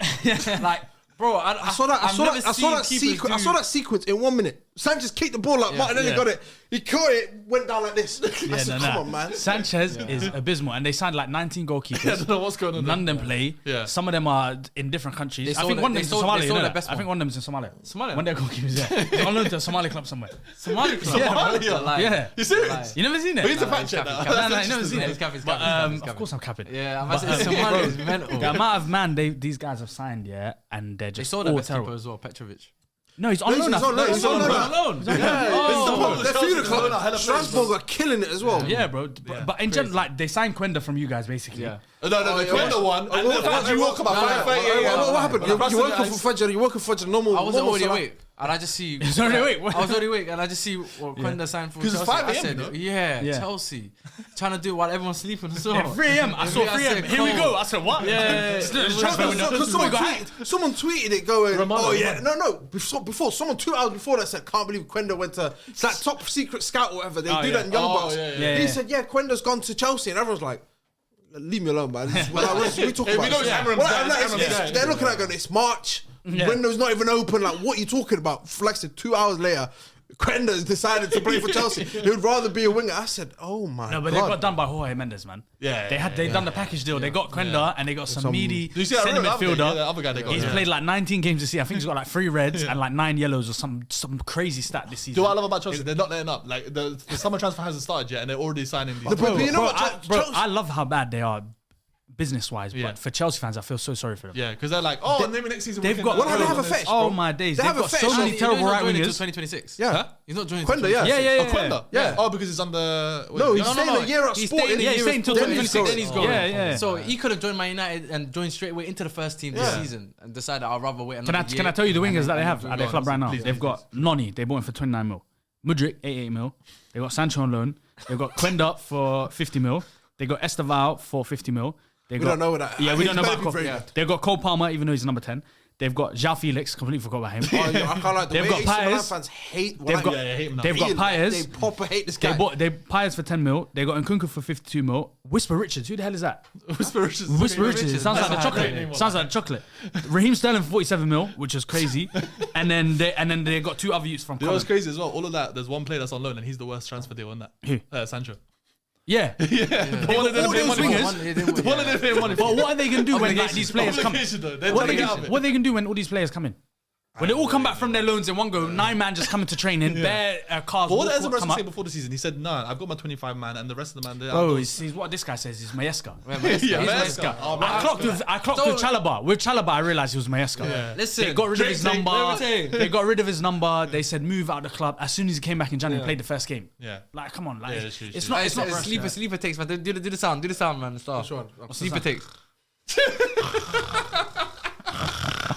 Like, bro, I saw that sequence in 1 minute. Sanchez kicked the ball up. Martinelli got it. He caught it, went down like this. I said, come on, man. Sanchez is abysmal, and they signed like 19 goalkeepers. I don't know what's going on. None of them play. Yeah. Some of them are in different countries. They I think sold one of it- them's they in sold- Somalia. they You sold know their that? best I think one. one of them's in Somalia. Somalia? One of their goalkeepers, yeah. They're on loan to a Somali club somewhere. Somali club. Somalia? Yeah. You serious? You never seen it? We need to fact check that. No, you never seen it. He's But capping. of course I'm capping. Yeah, I'm saying Somalia is mental. The amount of man these guys have signed, yeah, and they're They just saw their all best keeper terrible. as well, Petrovic. No, he's on loan. He's on loan. He's on loan. Yeah, they're few Strasbourg are killing it as well. Yeah, bro. But in general, like they signed Quenda from you guys, basically. Yeah. No, the Quenda one. And the fact you woke up at 5:30. What happened? You're working for Fudge. You're working for Fudge. Normal. I was already awake. And I just see. I was already awake, and I just see Quenda signed for Chelsea. Because it's 5 I a.m., said, you know? yeah, Chelsea. Trying to do it while everyone's sleeping as well. 3 a.m. I saw 3 a.m. Here we go. I said, what? Yeah. Because someone tweeted it going, no. Before someone 2 hours before that said, can't believe Quenda went to. It's like top secret scout or whatever. They do that in Young Bucks. He said, Quenda's gone to Chelsea, and everyone's like, leave me alone, man. We talk about it. They're looking at it going, it's March. Window's not even open. Like, what are you talking about? Like I said, 2 hours later, Quenda's decided to play for Chelsea. He would rather be a winger. I said, oh my god. No, but they got done by Jorge Mendes, man. They done the package deal. They got Quenda and they got some meaty centre midfielder. The other guy they got. He's played like 19 games this year. I think he's got like 3 reds and like 9 yellows or some crazy stat this season. Do what I love about Chelsea? They're not letting up. Like the summer transfer hasn't started yet, and they're already signing these. But you know what, I love how bad they are. Business-wise, but for Chelsea fans, I feel so sorry for them. Yeah, because they're like, maybe next season they've got. What do they have a fetch? Oh my days, they've got so many terrible right wingers. 2026. Yeah, he's not joining. Quenda, yeah. Quenda, yeah. Oh, because it's under. No, he's staying a year at Sporting. He's staying until 2026. Then he's going. Yeah. So he could have joined Man United and joined straight away into the first team this season and decided I'd rather wait another year. Can I tell you the wingers that they have at their club right now? They've got Noni. They bought him for 29 mil. Mudryk 88 mil. They got Sancho on loan. They've got Quenda for 50 mil. They got Esteval for 50 mil. We don't know that. Yeah, we don't know about Cole. They've got Cole Palmer, even though he's number 10. They've got João Felix, completely forgot about him. I can't like the They've way got AC Milan Pires. fans hate. They've got Pires. They proper hate this guy. They Pires for 10 mil. They got Nkunku for 52 mil. Whisper Richards, who the hell is that? Whisper Richards. It sounds like the chocolate. Sounds like the chocolate. Raheem Sterling for 47 mil, which is crazy. and then they got 2 other youths from. You know what's crazy as well? All of that. There's one player that's on loan, and he's the worst transfer deal on that. Who? Sancho. Yeah. One of them pay money. But what are they going to do when like, these players come? What are they going to do when all these players come in? When they all come back from their loans in one go, 9 man just coming to training, bare cars. But what did Ezra say before the season? He said, "No, I've got my 25 man, and the rest of the man." He's what this guy says is Mayeska. Mayeska. I clocked with Chalobah. With Chalobah, I realized he was Mayeska. Yeah. Listen, they got rid of his number. They got rid of his number. They said move out of the club. As soon as he came back in January, played the first game. Yeah, like come on, like it's not sleeper takes, man. Do the sound, man. Start. Sleeper takes.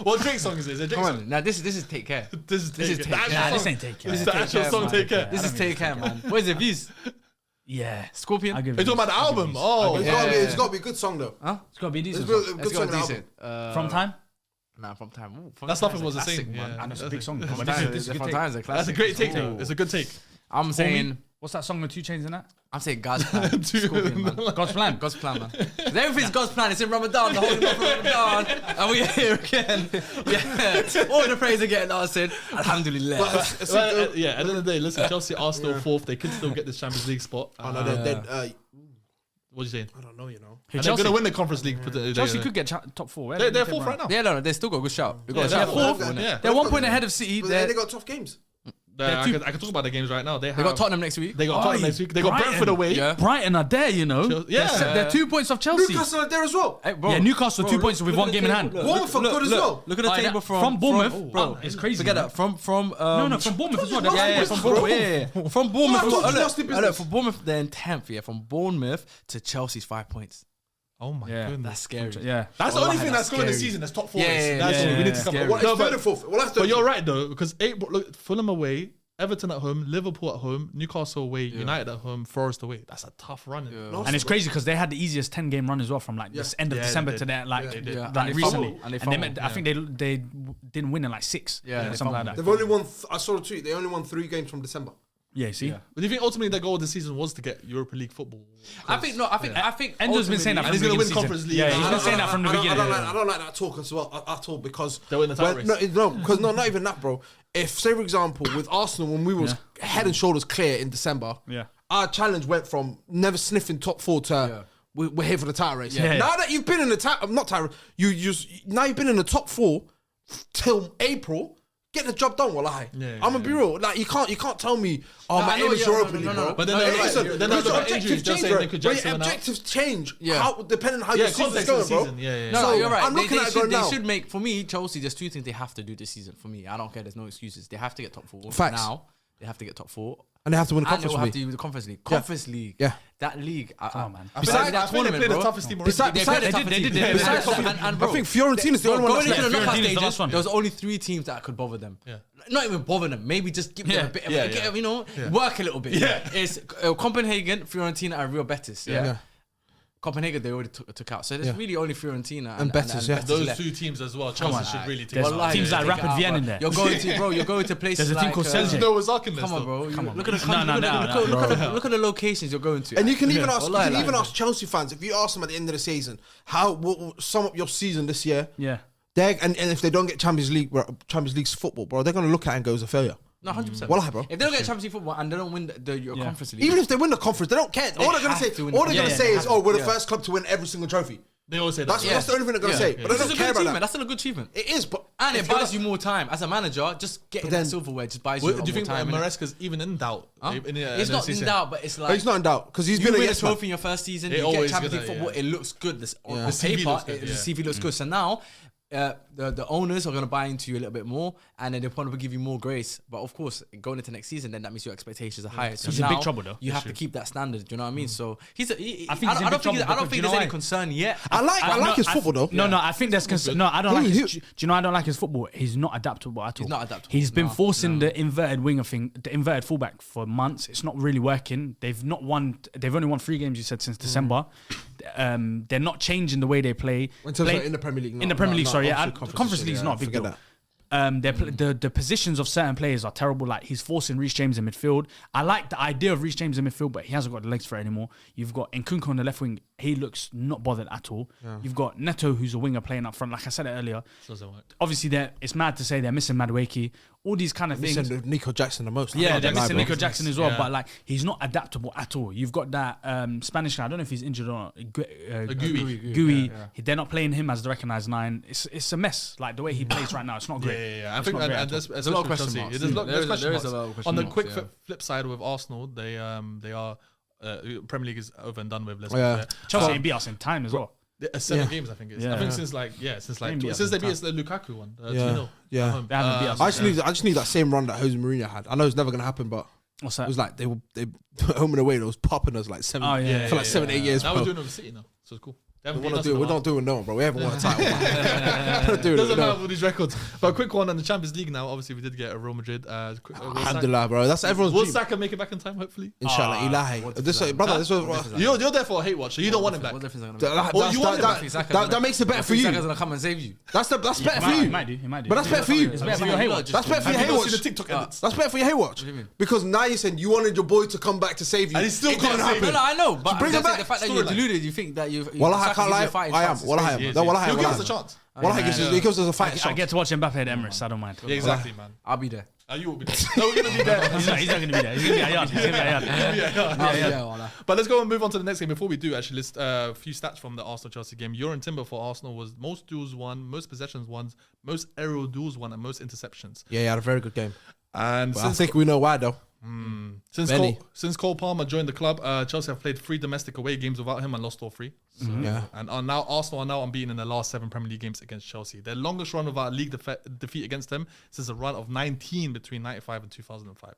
What Drake song is it? Come on, now this is Take Care. This is Take Care. Nah, this ain't Take Care. This is the actual song Take Care. This is Take Care, man. What is it? Views? Yeah, Scorpion. Are you talking about the album? Oh, it's got to be a good song though. Huh? It's got to be decent. Good song. Decent. From Time. Nah, From Time. That stuff was the same. And it's a big song. From Time is a classic. That's a great take. It's a good take. I'm saying. What's that song with 2 Chainz in that? I'm saying God's plan. Scorpion, man. God's plan, man. Everything's God's plan. It's in Ramadan, the whole month of Ramadan, and we're here again. Yeah, all the praise are getting answered. Alhamdulillah. At the end of the day, listen, Chelsea are still 4th. They can still get this Champions League spot. Oh no, they're what are you saying? I don't know, you know. And they're going to win the Conference League. Chelsea could get top 4. They're 4th right now. Yeah, no, they still got a good shout. They're 4th. They're 1 point ahead of City. They got tough games. I can talk about the games right now. They got Tottenham next week. They got Tottenham next week. They got Brentford away. Yeah. Brighton are there, you know. They're 2 points off Chelsea. Newcastle are there as well. Hey, bro, Newcastle 2 points with 1 game in hand. Bournemouth are good as well. Look at the table from Bournemouth, bro. It's crazy. Forget that. From from Bournemouth as well. From Bournemouth. From Bournemouth. From Bournemouth, they're in 10th. Yeah, from Bournemouth to Chelsea's 5 points. Oh my goodness, that's scary. Yeah, that's the only thing that's going this season. That's top 4. Yeah, we need to come. Third and fourth. But you're right though, because look, Fulham away, Everton at home, Liverpool at home, Newcastle away, United at home, Forest away. That's a tough run. And it's crazy because they had the easiest 10-game run as well from like this end of December to that like recently. And I think they didn't win in like 6. Something like that. They've only won. I saw a tweet. They only won 3 games from December. Yeah, see. But do you think ultimately their goal of the season was to get Europa League football? I think Endo's been saying that. And he's going to win Conference League. Yeah, he's been saying that from the beginning. I don't like that talk as well at all because they win the title race. Because not even that, bro. If say for example with Arsenal when we was head and shoulders clear in December, our challenge went from never sniffing top 4 to we're here for the title race. Now that you've been in the now you've been in the top 4 till April. Get the job done, wallahi. I'm gonna be real. Like you can't tell me, my aim is Europa League, bro. But then they're right. Objectives change, bro. Objectives change. Depending on how your season's going, bro. No, you're right. I'm looking at it going now. They should make for me Chelsea. There's 2 things they have to do this season. For me, I don't care. There's no excuses. They have to get top 4 Facts. now. they have to get top 4. And they have to win the And they Conference will have League. to win the Conference League. Conference League. Yeah. That league. Come on, man. I think they played the toughest team already. They played the toughest team. did. Besides- and bro, I think Fiorentina's the only one going that's into the left. knockout Fiorentina's the last stages, one. there was only 3 teams that could bother them. Yeah. Not even bother them. Maybe just give them a bit of, you know, work a little bit. Yeah. It's Copenhagen, Fiorentina, and Real Betis. Yeah. Copenhagen they already took out, so there's really only Fiorentina And Betis, yeah. Those left. 2 teams as well. Chelsea should really take There's it. teams like take Rapid it out, Vienna bro. in there. You're going to places There's a team like, called Celtic. No, it's Arkin Come on, bro. Come on, Look at man. the look at the locations you're going to. And you can even ask, Wallahi, like- ask Chelsea fans, if you ask them at the end of the season, what sum up your season this year, Yeah. and if they don't get Champions League football, bro, they're going to look at it and go, it's a failure. No, 100%. Wallahi, bro. If they don't get Champions League football and they don't win your Conference League, Even if they win the conference, they don't care. All they're going have to to say, win all the- they're going to Yeah, say yeah, is, oh, we're the first club to win every single trophy. They always say that. That's the only thing they're going to say. But they This is don't a good care about achievement. that. That's still a good achievement. It is, but And if it you're buys not- you more time as a manager. Just getting then- that silverware just buys Do you a you lot think more time. innit? Maresca's even in doubt? Huh? In It's not in doubt, but it's like He's not in doubt because he's you been a win a yes man. trophy in your first season. It You get always Champions League gonna- football. yeah. It looks good. On The CV paper, looks good, the yeah. CV looks good. So now. The owners are going to buy into you a little bit more, and then they probably give you more grace. But of course, going into next season, then that means your expectations are higher. So He's in now big trouble, though. you have to keep that standard. Do you know what I mean? So he's. I think he's in I big don't trouble think because you know there's any why? concern yet. I like his football though. No, I think there's no. I don't like. He- His, do you know? I don't like his football. He's not adaptable at all. He's not adaptable. He's been No, forcing the inverted winger thing, the inverted fullback for months. It's not really working. They've not won. They've only won 3 games. You said since December. They're not changing the way they play. In terms of in the Premier League. In the Premier League, sorry, yeah. obviously Conference League's not a big forget deal. that. The positions of certain players are terrible. Like he's forcing Reece James in midfield. I like the idea of Reece James in midfield, but he hasn't got the legs for it anymore. You've got Nkunku on the left wing. He looks not bothered at all. You've got Neto, who's a winger playing up front. Like I said it earlier. Doesn't work. Obviously, it's mad to say they're missing Madueke. All these kind of things. Missing Nico Jackson the most. Yeah, they're missing Nico Bro. Jackson as well, Yeah. but like he's not adaptable at all. You've got that Spanish guy. I don't know if he's injured or not. Gui. They're not playing him as the recognised 9. It's a mess. Like the way he plays right now, it's not great. Yeah. I It's think not great and at all. there's a lot of question Chelsea. marks. There's There question is a marks. lot of question On the marks, quick yeah. flip side with Arsenal, they are Premier League is over and done with. Let's be Yeah. fair. Chelsea ain't beat us in time as well. 7 games, I think it is. Yeah. I think Yeah. since they Maybe beat us the Lukaku one. 2-0 Yeah. at home. They haven't beat us. I just need that same run that Jose Mourinho had. I know it's never gonna happen, but What's it that? was like they home and away. They was popping us like 7 Oh, yeah, for like 7-8 years. Now bro. we're doing it with City now, so it's cool. They haven't We're beaten not us doing. in a We're while. not doing no one, bro. We haven't won a title. Man. We're not doing it, Doesn't no. matter with these records. But a quick one on the Champions League now. Obviously, we did get a Real Madrid. Alhamdulillah, bro. That's everyone's Will dream. Saka make it back in time? Hopefully. Inshallah, Ilahi. This, brother, this was. You're there for a hate watch, so you don't want him back. What difference is it gonna make? Oh, you want him back? That makes it better for you. Saka's gonna come and save you. That's better for He you. might do. He might do. But that's better for you. It's better for your Haywatch. That's better for your Have you not seen the Haywatch. TikTok edits? That's better for your Haywatch. do you mean? Because now you're saying you wanted your boy to come back to save you. And he still It can't didn't save happen. No, I know, but bring I'm him just saying back. the fact that you're Storyline. deluded, you think that you. Wallahi, I Saka can't gives you lie. a fighting I am. chance. Wallahi, Yes, no, yes. wallahi, He'll give us a wallahi. chance. Wallahi he gives us a fighting I chance. get to watch Mbappe at Emirates. I don't mind. Yeah, exactly, man. I'll be there. You will be there. No, we're gonna be there. He's not going to be there. He's going to be at Yard. He's going to be at Yard. Yeah, wallah. But let's go and move on to the next game. Before we do, actually, list a few stats from the Arsenal-Chelsea game. Yoran Timber for Arsenal was most duels won, most possessions won, most aerial duels won, and most interceptions. Yeah, he had a very good game. And But I think we know why though. since Cole Palmer joined the club, Chelsea have played 3 domestic away games without him and lost all 3. So, Yeah. And now Arsenal are now unbeaten in their last 7 Premier League games against Chelsea. Their longest run without a league defeat against them since a run of 19 between 95 and 2005.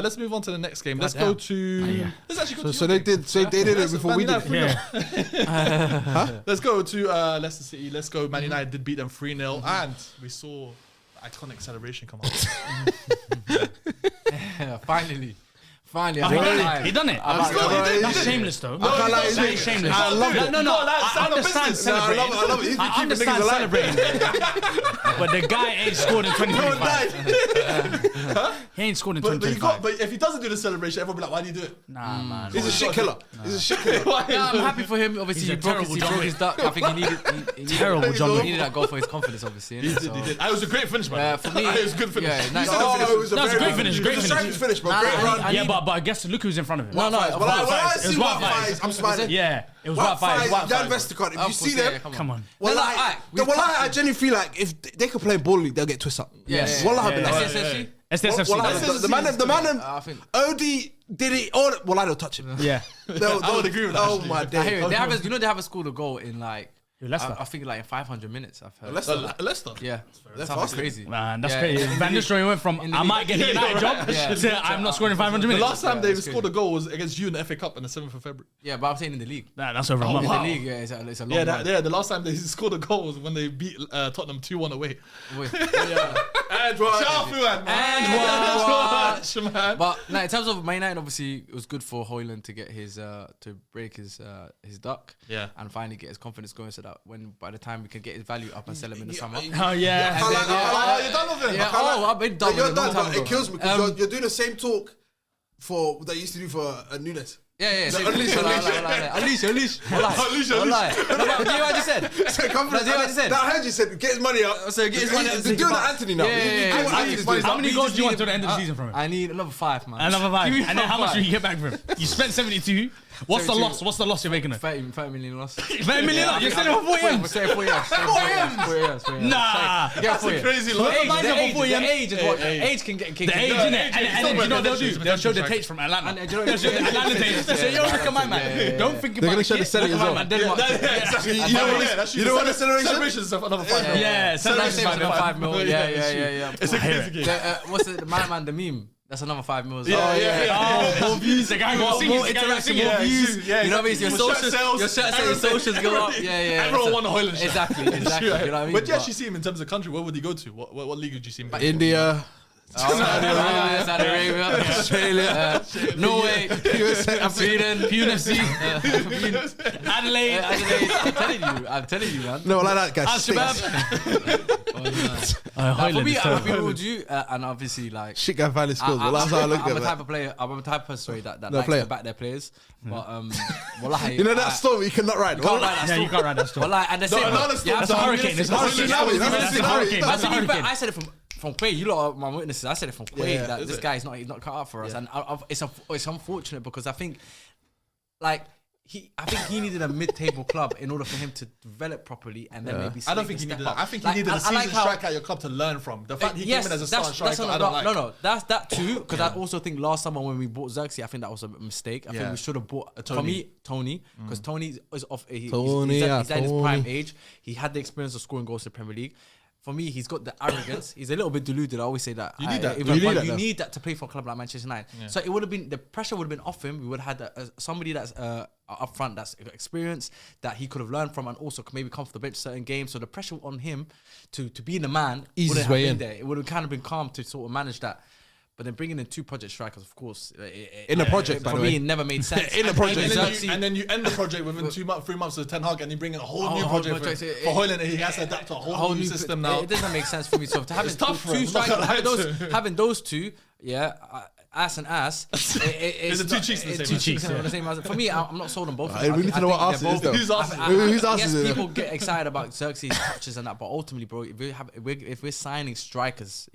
Let's move on to the next game. Let's go to. Let's actually go to So your they game. did. So they did it before we did. Yeah. Let's go to Leicester City. Let's go. Man United did beat them 3-0, and we saw the iconic celebration come out. Finally. He done it. That's shameless though. I can't lie, That it's- is shameless. I love it. No, I understand celebrating. I love it. He's been I keeping understand niggas alive. celebrating. But the guy ain't scored in 2025. He ain't scored in But 2025. if he doesn't do the celebration, everyone will be like, "Why do you do it?" Nah, man. He's a shit killer. He's a shit killer. Yeah, I'm happy for him. Obviously, He's he a broke terrible his duck. I think he needed Terrible John He Wick. needed that goal for his confidence, obviously. He innit? did. So- He did. It was a great finish, man. For me, it was a good finish. Yeah, nice. Oh, it was a No, it's a very great finish, great It was a finish. strange finish, bro. Nah, Great I run. need- Yeah, but guess look who's in front of him. No, Well, White I Fives. It see was White White Fives. Fives. I'm smiling. Yeah, it was White White Fives. Fives, White Dan Fives. Vestergaard. If Of you see course, yeah, them, Come on. well, alright, we've touched I it. genuinely feel like if they could play in ball league, they'll get twisted up. Yes. Wallah, Yeah, be yeah, like, SSC? SSFC. Wallah, the man, I think. Odie did it. Well, I don't touch him. Yeah. I would agree with that, Oh actually. my I hear day. it. They have a school of goal in like Leicester. I think like in 500 minutes. I've heard. Leicester. Yeah, They're something fast. crazy. Man, that's crazy. Van Nistelrooy went from I might get a United job to I'm not scoring in 500 The minutes. last time they it's scored a goal was against you in the FA Cup on the 7th of February. Yeah, but I'm saying in the league. Nah, that's over a month. In the league, yeah, it's a long run. The last time they scored a goal was when they beat Tottenham 2-1 away. Wait. And what? Shout out, man. But no, in terms of Man United, obviously it was good for Højlund to get his to break his duck, and finally get his confidence going, so that when by the time we can get his value up and sell him in the summer. Oh yeah. You're done with him. Yeah, I've been done with You're it a long done, time but ago. it kills me because you're doing the same talk for that you used to do for Nunes. Yeah. Unleash. Unleash. Unleash. No, but do you know what I just said? So confidence. Do you know what I said? That I heard you said get his money up. So get his money up. They're doing it Anthony now. Yeah. How many goals do you want to the end of the season from him? I need another 5, man. Another 5. Give me And then how much do five. you get back from him? You spent 72. What's the 72. loss? What's the loss you're making? 30 million loss. 30 million loss? You're selling him for 4 years? Say 4 years. 4 years. Nah. Get 4 years. Crazy The loss. age is what age can get kicked. The age, innit? And then you know what they'll do? They'll show the tapes from Atlanta. And do you know what they'll do? Atlanta tapes. They say, yo, look at my man. Don't think They're about gonna show the the selling kid. as Look well. at my man. Exactly. You know what acceleration? Celebration is another 5 mil. Yeah, Celebration celebration is is 5 mil. Yeah. It's a crazy game. What's the man, the meme? That's another 5 mil. Yeah. more views. The guy got More interaction, more views. You know what I mean? Your socials, your socials go up. Yeah. Everyone won a Højlund shirt. Exactly. You know what I mean? But do you actually see him in terms of country? Where would he go to? What league would you see him back? India, Saudi Arabia, Australia, Norway, USA, Sweden, PUNFC, Adelaide. I'm telling you, man. no, like that guy. Al-Shabaab. For me, I'm happy with you, and obviously, like, Shit guy finally scores. Well, that's how I look I'm at a type it. of player. I'm a type of person that No, likes player. to back their players. But wallahi, You know that storm you cannot ride. can't ride that Yeah, you storm. can't ride that storm. Wallahi, and the same. another storm. That's a hurricane. It's a hurricane. That's a hurricane. But That's a to be fair, hurricane. I said it from Quay. You lot are my witnesses. I said it from Quay Yeah, that is this it? guy is not cut out for us, and it's unfortunate because I think, like. I think he needed a mid-table club in order for him to develop properly and then maybe. I don't think he needed that. I think he Like, needed a I seasoned like how- striker at your club to learn from. The fact he came in as a starting striker, I don't like. No, that's that too. Because I also think last summer when we bought Xerxes, I think that was a mistake. I think we should have bought for me Tony, because Tony is off. He's at his prime age. He had the experience of scoring goals in the Premier League. For me, he's got the arrogance. He's a little bit deluded. I always say that. You need that. You need that to play for a club like Manchester United. Yeah. So it would have been, the pressure would have been off him. We would have had somebody that's up front, that's experienced, that he could have learned from, and also maybe come off the bench certain games. So the pressure on him to be the man Ease wouldn't his have way been in. there. It would have kind of been calm to sort of manage that. But then bringing in 2 project strikers, of course, In the project, by for the me, way. it never made sense. In the project. And then you end the project within 3 months of Ten Hag, and you bring in a whole new project for Højlund, and he has to adapt to a whole new system now. It doesn't make sense for me. So to have tough for him, 2 I'm not gonna strikers, lie having those 2, ass and ass. It's the two cheeks in the same two ass. cheeks in the same ass. For me, I'm not sold on both. We need to know what ass it is, though. Whose ass is it? Whose ass yes, is it? people get excited about Xerxes touches and that, but ultimately, bro, if we're signing strikers,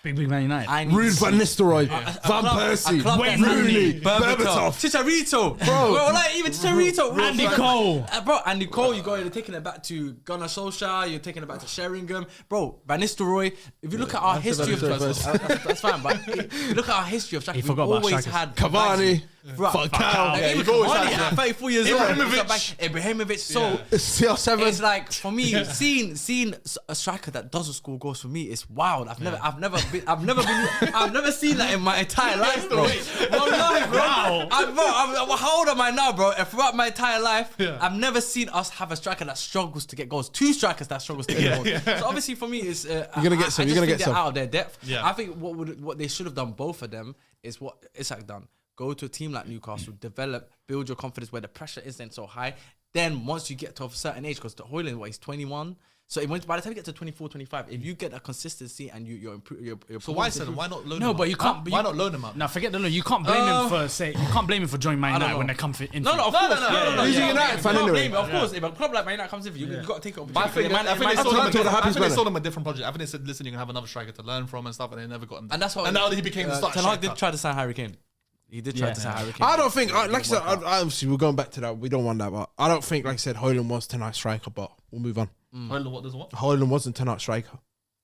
Big Man United. I need Rude to Van see Nistelrooy, a Van club Persie, that's Wayne Rooney, Berbatov, Berbatov. Chicharito, bro, like even Chicharito, Andy Cole. bro, Andy Cole, you're taking it back to Gunnar Solskjaer, you're taking it back to Sheringham, bro, Van Nistelrooy. If you look at our history of that's fine, but if you look at our history of strikers, we've forgot about always strikers. had Cavani, Bro, Falcao. even you've always Cavani had at 34 years old, Ibrahimovic. Ibrahimovic. So CR7. it's like, for me, seeing a striker that doesn't score goals for me is wild. I've never seen that in my entire life, bro. Wallahi, bro. How old am I now, bro? And throughout my entire life, I've never seen us have a striker that struggles to get goals. 2 strikers that struggles to get goals. So obviously, for me, it's you're gonna get some. You're gonna get some. out of their depth. Yeah. I think what they should have done, both of them, is what Isak done. Go to a team like Newcastle, develop, build your confidence where the pressure isn't so high. Then once you get to a certain age, because Højlund, he's 21. So by the time you get to 24, 25, if you get a consistency and you're So why sell him? Why not loan him? No, out? but you can't. Why not loan him out? No, forget the loan. You can't blame him for joining Man United know. when they come in. No, of course. No. He's a United fan anyway. Of course, if a club like Man United comes in for you, you've got to take it. But I think happy they sold him a different project. I think they said, listen, you can have another striker to learn from and stuff, and they never got him. And that's what. And now he became the starting Ten Hag striker. did try to sign Harry Kane. He did try to sign Harry Kane. I don't think, like I said, obviously we're going back to that. We don't want that, but I don't think, like I said, Højlund was Ten Hag striker, but we'll move on. What does what? Højlund wasn't Ten Hag striker.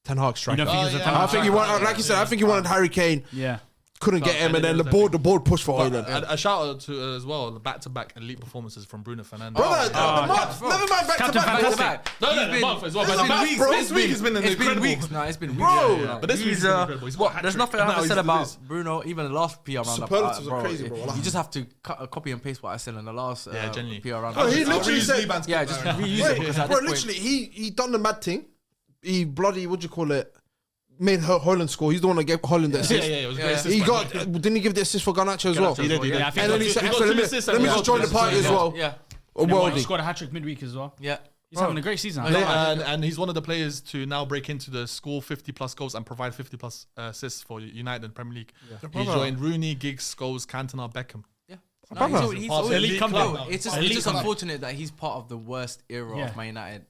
Ten Hag striker. You don't think he was a yeah. Ten I Hag think he striker? wanted, like you said, I think he wanted Harry Kane. Yeah. couldn't get him, and then the board pushed for Højlund. A shout out to as well the back-to-back elite performances from Bruno Fernandes. Brother, never mind back-to-back. This week has been incredible. It's been weeks. Bro, but this week's been incredible. There's nothing I haven't said about Bruno, even the last PR roundup. Superlatives are crazy, bro. You just have to copy and paste what I said in the last genuinely. PR roundup. Oh, he literally said, just reuse it. Because at bro, this point, literally, he done the mad thing. He bloody, what do you call it? Made Højlund score. He's the one that gave Højlund the assist. It was a great assist. He got. Didn't he give the assist for Garnacho as well? He did. Yeah, I think And then he said, let me just join the party as well. Yeah. A He worldie. scored a hat-trick midweek as well. Yeah. He's having a great season. And he's one of the players to now break into the score 50+ goals and provide 50+ assists for United in Premier League. He joined Rooney, Giggs, Scholes, Cantona, Beckham. It's just unfortunate that he's part of the worst era of Man United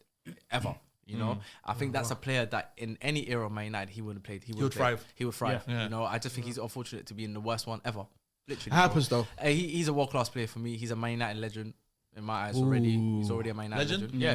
ever. You know, I think that's a player that in any era of Man United he would have played. He would thrive. He would thrive. Yeah. You know, I just think he's unfortunate to be in the worst one ever. Literally, Happens though. He's a world class player for me. He's a Man United legend in my eyes already. He's already a Man United legend. Yeah.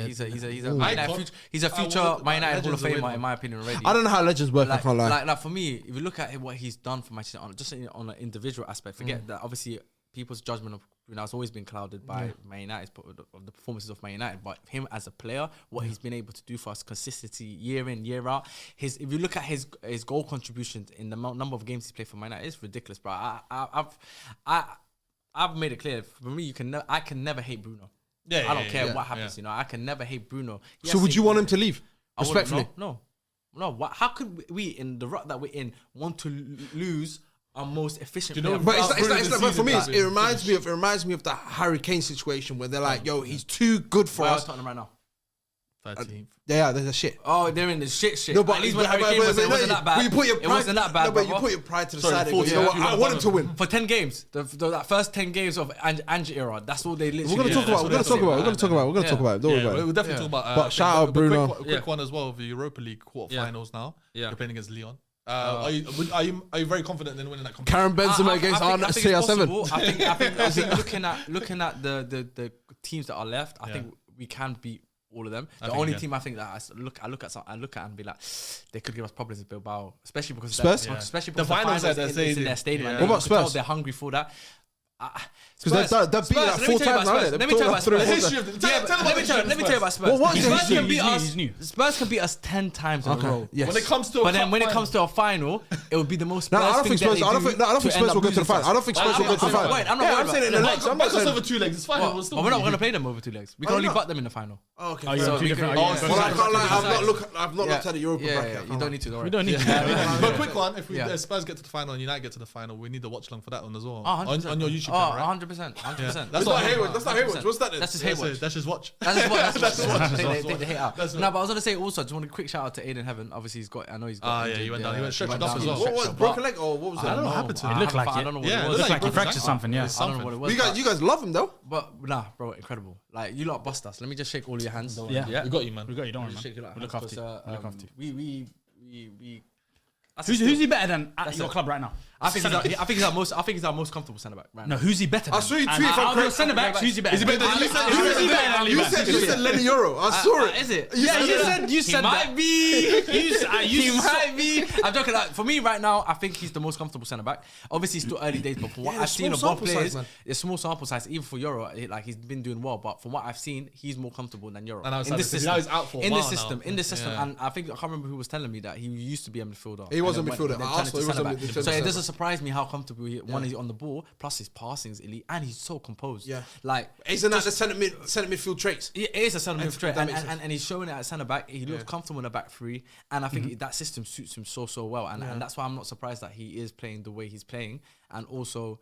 He's a Man United future Man United Hall of Famer in my opinion already. I don't know how legends work. I can't lie. Like for me, if you look at what he's done for Manchester United, just on an individual aspect, forget that obviously people's judgment of Bruno has always been clouded by Man United, of the performances of Man United. But him as a player, what he's been able to do for us, consistency year in, year out. If you look at his goal contributions in the number of games he's played for Man United, it's ridiculous, bro. I've made it clear. For me, I can never hate Bruno. I don't care what happens. You know, I can never hate Bruno. So would you want him to leave? Respectfully, no. How could we, in the rut that we're in, want to lose our most efficient player? But but for me, it reminds me of the Harry Kane situation where they're like, "Yo, he's too good for us." Tottenham right now. 13th. Yeah, there's a shit. Oh, they're in the shit. No, but at least when Harry Kane was, it wasn't that bad. You put your pride, it wasn't that bad. No, but you put your pride to the side. Sorry, You know what? I want him to win. For 10 games, that first 10 games of Ange era, that's all they literally. We're gonna talk about it. Don't worry about it. We'll definitely talk about. But shout out Bruno. Quick one as well. The Europa League quarterfinals now. Yeah. You're playing against Lyon. Are you very confident in winning that competition? Karen Benzema against CR7. I think looking at the teams that are left, I think we can beat all of them. The only team I think that I look at and be like, they could give us problems is Bilbao, especially because Spurs. Especially because The finals at their it's in stadium. their stadium. Yeah. And What about Spurs? They're hungry for that. Because they're beating that 4 times now. Let me tell you about Spurs. Let me tell you about Spurs. What is Spurs the can beat history? us. He's new. Spurs can beat us 10 times in a row. Yes. When it comes to But then when it comes to a final, it would be the most. No, I don't think Spurs. I don't think Spurs will go to the final. I don't think Spurs will go to the final. I'm not I'm saying in the legs. I'm not Back us saying. over 2 legs. It's fine. We'll still But we're not beat going to you. play them over 2 legs. We can only butt them in the final. Okay. Oh, yeah, two different. we Oh, can- yeah. Well, I can't lie. I've not looked at the Europa bracket. You don't need to. Don't worry. We don't need But quick one, if Yeah. Spurs get to the final and United get to the final, we need the watch along for that one as well. 100%. On your YouTube channel, right? 100%. 100%. That's not Hayward. That's not Hayward. What's that? That's just That's Hayward. That's just watch. That's what. That's what. Take the hate out. That's No, but I was gonna say also, just want a quick shout out to Aiden Heaven. Obviously, he's got. I know he's got. Yeah, he went down. He went stretched down. up as well. What was broken leg or what was I don't know it? what happened to It him. looked like I it. don't know what Yeah, it it was. Looks like he broke fractured his something, yeah. I don't know what it was. You guys love him though. But nah, bro, incredible. Like you lot bust us. Let me just shake all your hands. Yeah. We got you, man. We got you, don't worry, Just man. shake your lot We look hands, after you. because, We look after you. we. Who's he better than at your club right now? I think he's our most comfortable centre back right No, now. who's he better than? I saw you And tweet out from of your Craig. centre backs, who's he better than? You said Lenny Euro. I saw it. Is it? You said might that. be. You might be. I'm joking. Like, for me right now, I think he's the most comfortable centre back. Obviously, it's still early days, but from what I've seen of small both sample players, size, man. it's small sample size. Even for Euro, like he's been doing well. But from what I've seen, he's more comfortable than Euro And I was in sad this because system. now he's out for a In while this system, now. in this system, Yeah. and I think I can't remember who was telling me that he used to be a midfielder. He was and a then midfielder. then At turned Arsenal, into he was a centre-back. midfielder. So it doesn't surprise me how comfortable one is on the ball. Plus his passing's elite, and he's so composed. Yeah. Like Isn't that the centre midfield traits? it is a centre mid threat, that and, makes and he's showing it at centre back. He looks comfortable in the back three, and I think that system suits him so well. And that's why I'm not surprised that he is playing the way he's playing. And also,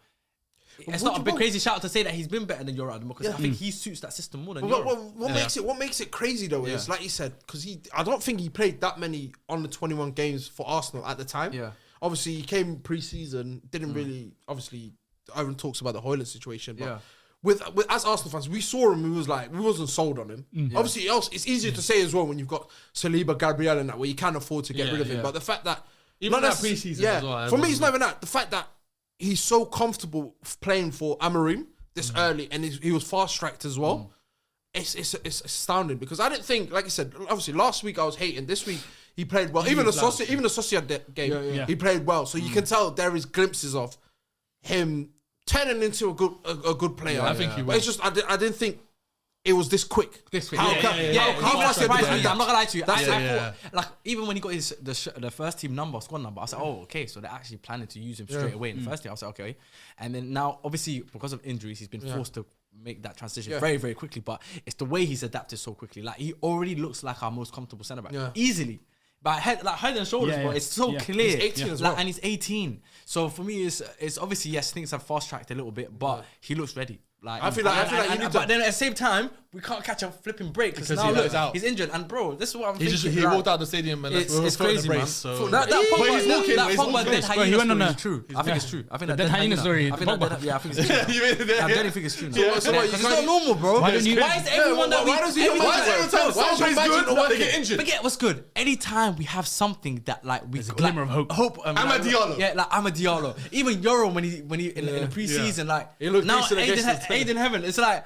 it's not a big crazy shout to say that he's been better than Euro because I think he suits that system more than Euro. What makes it crazy though is like you said, because I don't think he played that many on the 21 games for Arsenal at the time. Yeah. Obviously he came pre-season, didn't really. Obviously, everyone talks about the Højlund situation, but. Yeah. With as Arsenal fans, we saw him. We wasn't sold on him. Obviously, it's easier to say as well when you've got Saliba, Gabriel, and that where you can't afford to get rid of him. But the fact that Even that pre-season as well, for me, it's not even that. The fact that he's so comfortable playing for Amorim this early, and he was fast tracked as well. it's astounding because I didn't think, like I said, obviously last week I was hating. This week he played well. Even the Sociedad game, he played well. So you can tell there is glimpses of him turning into a good player. I think he will. It's just I didn't think it was this quick. How surprised me. I'm not gonna lie to you. I yeah. thought, like, even when he got the first team number, squad number, I was like, oh, okay, so they're actually planning to use him straight away in the first team. I was like, okay. And then now, obviously, because of injuries, he's been forced to make that transition very, very quickly. But it's the way he's adapted so quickly. Like, he already looks like our most comfortable centre back easily. But head and shoulders, bro. It's so clear. He's 18 as well. And he's 18. So for me, it's obviously, yes, things have fast tracked a little bit, but he looks ready. Like, I feel like you need but to. then at the same time, we can't catch a flipping break because now he's out. he's injured. And bro, this is what I'm thinking. He walked out the stadium and it's crazy, man. So. That Pogba dead hyena story is true. I think it's true. I think that dead hyena story. I think it's true. I don't think it's true. So what, It's not normal, bro. Why don't you- Why is everyone that we... Why does he? Why is every time someone plays good, they get injured? Forget what's good. Anytime we have something that like we a glimmer of hope. Amad Diallo. Yeah, like Amad Diallo. Even Euro when he in the preseason, like He looked now decent against us. Aiden Heaven. It's like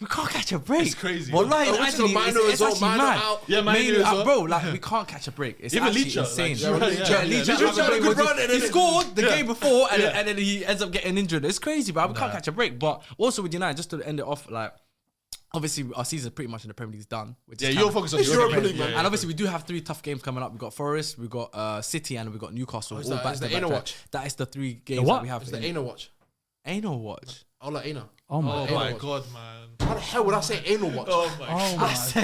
we can't catch a break. It's crazy. Wallahi, Which is Mino as it's well, actually Mino mad. out. Yeah, Mino Mainly as well. bro, like we can't catch a break. It's Even actually Licha, insane. like, Licha had a good run and he then- scored the game before and then he ends up getting injured. It's crazy, but we can't catch a break. But also with United, just to end it off, like obviously our season pretty much in the Premier League is done. Which is You're focused on It's Europa League, man. and obviously we do have 3 tough games coming up. We've got Forest, we've got City, and we've got Newcastle. is all that- back is to the back Anal to- watch? That is the 3 games what? that we have. It's the anal watch. Anal watch. Ola anal. Oh my. Oh Anal my watch. god, man. How the hell would I say anal watch? Oh my god. my. It's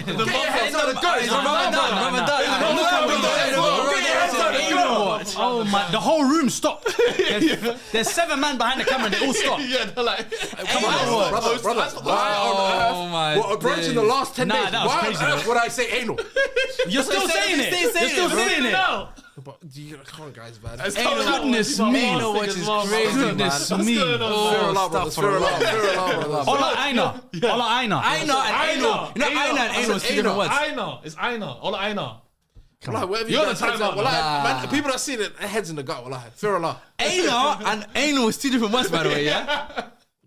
Ramadan. Oh my! The whole room stopped. There's 7 men behind the camera. They all stopped. Yeah, they're like, Come on, brother. Why on earth? my What approaching the last 10 days? that was Why crazy, on earth bro. would I say anal? You're still saying it. You're still saying it. But come on, guys, man. Goodness me. Anal watch is crazy, Goodness man. me. Fear Allah, brothers. Fear Allah. Ola Aina. Ola Aina. Aina and anal. You know, Aina and anal is 2 different words. Aina. It's Aina. All Aina. Wallahi, whatever You're you the guys heads timeout, up, wallahi, nah. man, people that see it, their heads in the gut, wallahi. Fear Allah. Anal and anal is 2 different words, by the way, yeah?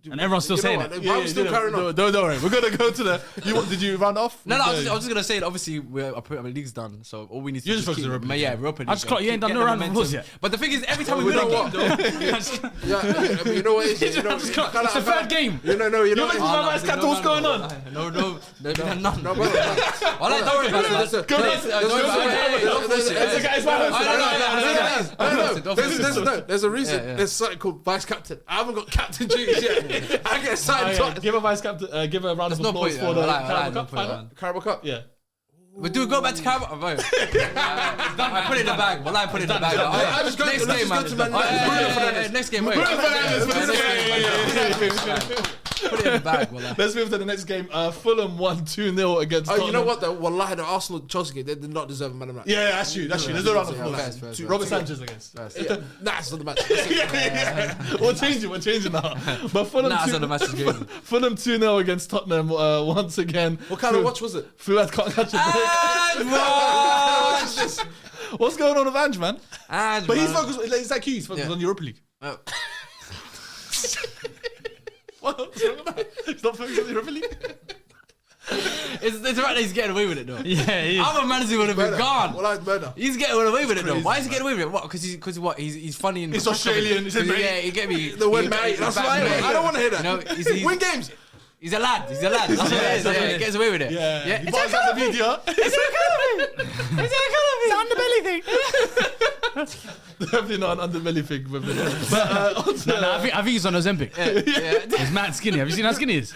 And everyone's still saying it. Why are we still carrying on? Don't worry. We're gonna go to the. Did you round off? No, I was just going to say, that obviously, our league's done, so all we need to You do just is focus on Europa League. Yeah, Europa League. I just clocked you ain't done Get no the round of applause momentum. yet. But the thing is, every time we We win a don't game, what? though... Yeah, you know what it is? You know, It's the 3rd game. You know, You're making my vice captain. What's going on? No, none. No, brother. Don't worry about it, man. Go next. There's a reason. There's something called vice captain. I haven't got captain duties yet. I get signed. Give a vice captain. Give a round of There's no applause point. for the Like, Carabao no Cup point, final. man. Carabao Cup. Yeah. We do go back to Carabao. I put it in the bag. Well, I put it in the bag. I just go Next let's game, just man. go to Man United. Next game. Wait. Put it in the bag. Well, Let's move to the next game. Fulham won 2-0 against Oh, Tottenham. you know what though? Wallahi, the Arsenal Chelsea game, they did not deserve a man of the match. Yeah, that's true. There's no round of applause. First. Robert Sanchez against. Yeah. Nah, it's not the match. We're changing now. But Fulham Nah, 2 so the match is crazy. Fulham 2-0 against Tottenham once again. What kind of watch was it? Fuad can't catch a break. What is this? What's going on with Ange, man? And But he's focused. It's like he's focused on Europa League. What's wrong with that? He's not focused on the Europa League. It's right that he's getting away with it though. Yeah, he is. I'm a manager would have been gone. Wallahi, murder. He's getting away with it though. crazy, Why is he getting away with it? What? Because what? He's funny and He's Australian, he's a mate. Yeah, you get me. The word mate. That's why I don't want to hear that. You know, he's Win games. He's a lad. That's what it is. Yeah, he gets away with it. Yeah. He It's bars out the media. It's an underbelly thing. Definitely not an underbelly thing with him. But I think he's on Ozempic. Yeah. He's mad skinny. Have you seen how skinny he is?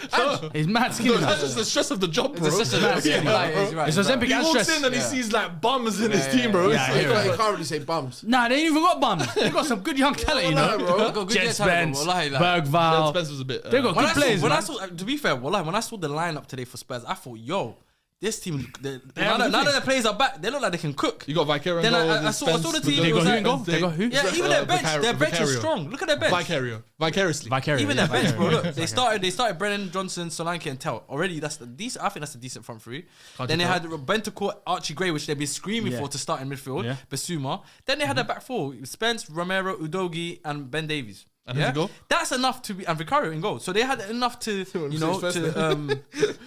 He's mad skinny. that's just the stress of the job, bro. It's such a Yeah, he's right. It's Ozempic He and walks stress. in and he sees like bums in his team, bro. Yeah, It's yeah, like- You can't really say bums. Nah, they ain't even got bums. They got some good young talent, you Wallahi, know. bro. Got good Jet young talent, Spence, bro. Wallahi, like- Bergval. Spence was a bit. They got When good players, when man. I saw, to be fair, wallahi, when I saw the lineup today for Spurs, I thought, yo, this team, have a good now that team. the players are back, they look like they can cook. You got Vicario. Then I saw the team. They It got was who like- in goal? They got who? Yeah, even their bench, Vicario. is strong. Look at their bench. Vicariously. Vicario. Even yeah, their bench, bro. Vicario. Look, they started Brennan, Johnson, Solanke, and Tell. Already, that's the decent. I think that's a decent front three. Then they had Bentancur, Archie Gray, which they've been screaming Yeah. for to start in midfield. Yeah. Basuma. Then they had a back four: Spence, Romero, Udogi, and Ben Davies. And here's a goal. That's enough to be, and Vicario in goal. So they had enough to,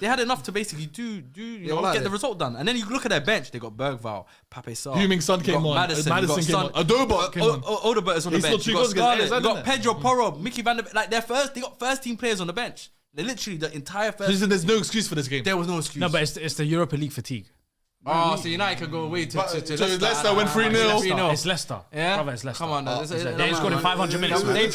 they had enough to basically get the result done. And then you look at their bench, they got Bergvall, Pape Sarr. Heung-min Son came on. Madison came on. Odobert came on. Odobert is on the bench. You got Scarlett, you got Pedro Porro, Mickey Van der Beek. Like, they got first team players on the bench. They literally, the entire first. There's no excuse for this game. There was no excuse. No, but it's the Europa League fatigue. Oh, so United can go away to Leicester win 3-0. It's Leicester. Yeah? Brother, it's Leicester. Come on. They scored in 500 minutes. They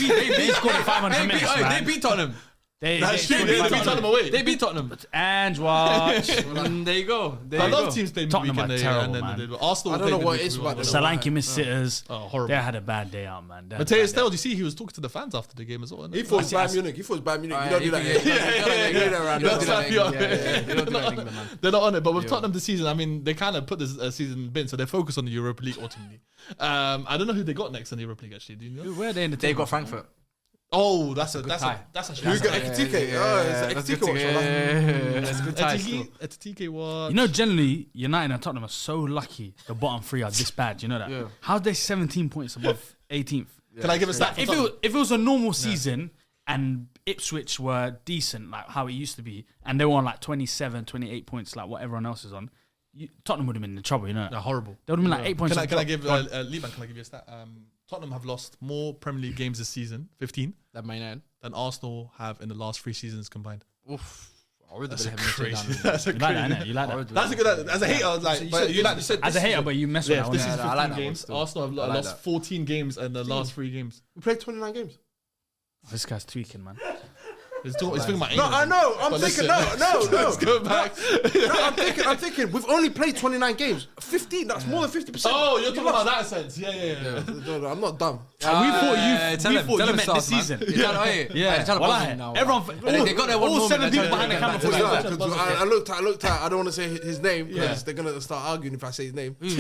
scored in 500 minutes, man. They beat Tottenham. They beat Tottenham away. They beat Tottenham. And watch. There you go. A lot of teams played Tottenham midweek are and terrible, then man. they Arsenal. I don't know what it is about them. Solanke missed sitters. Oh, horrible. They had a bad day out, man. Mateus Stel, you see, he was talking to the fans after the game as well. He thought it was Bayern Munich. You don't do that. You don't do that in England, man. They're not on it, but with Tottenham this season, I mean, they kind of put this season in bin, so they're focused on the Europa League ultimately. I don't know who they got next in the Europa League, actually. Do you know? Where are they in the They table? got Frankfurt. Oh, that's a tie. that's a Who got Ekitike? That's a good tie. Etitike was. You know, generally, United and Tottenham are so lucky the bottom three are this bad. You know that? Yeah. How's they 17 points above 18th? Can I give a stat? If it was a normal season and Ipswich were decent, like how it used to be, and they were on like 27, 28 points, like what everyone else is on, Tottenham would have been in trouble, you know? They're horrible. They would have been like 8 points. Can I give Liban? Can I give you a stat? Tottenham have lost more Premier League games this season, 15, That Man United. than Arsenal have in the last 3 seasons combined. Oof. I would That's have crazy. been That's a You like that, crazy. innit? You like that? That's a good. As a hater, I was like, but you like you said As a hater, but you mess with yeah, that this one. is Yeah, 15 I like that one games. still. Arsenal have I like lost that. 14 games in the last 3 games. We played 29 games. This guy's tweaking, man. He's thinking about No, England. I know. I'm But thinking. listen, Let's go back. I'm thinking. We've only played 29 games. 15. That's more than 50%. Oh, you're talking about that sense. Yeah. No, I'm not dumb. We thought you meant this season. Yeah. Everyone, they got their one all moment, 7 people they're behind the trying camera to for get that. I looked at. I don't want to say his name because they're gonna start arguing if I say his name. Whose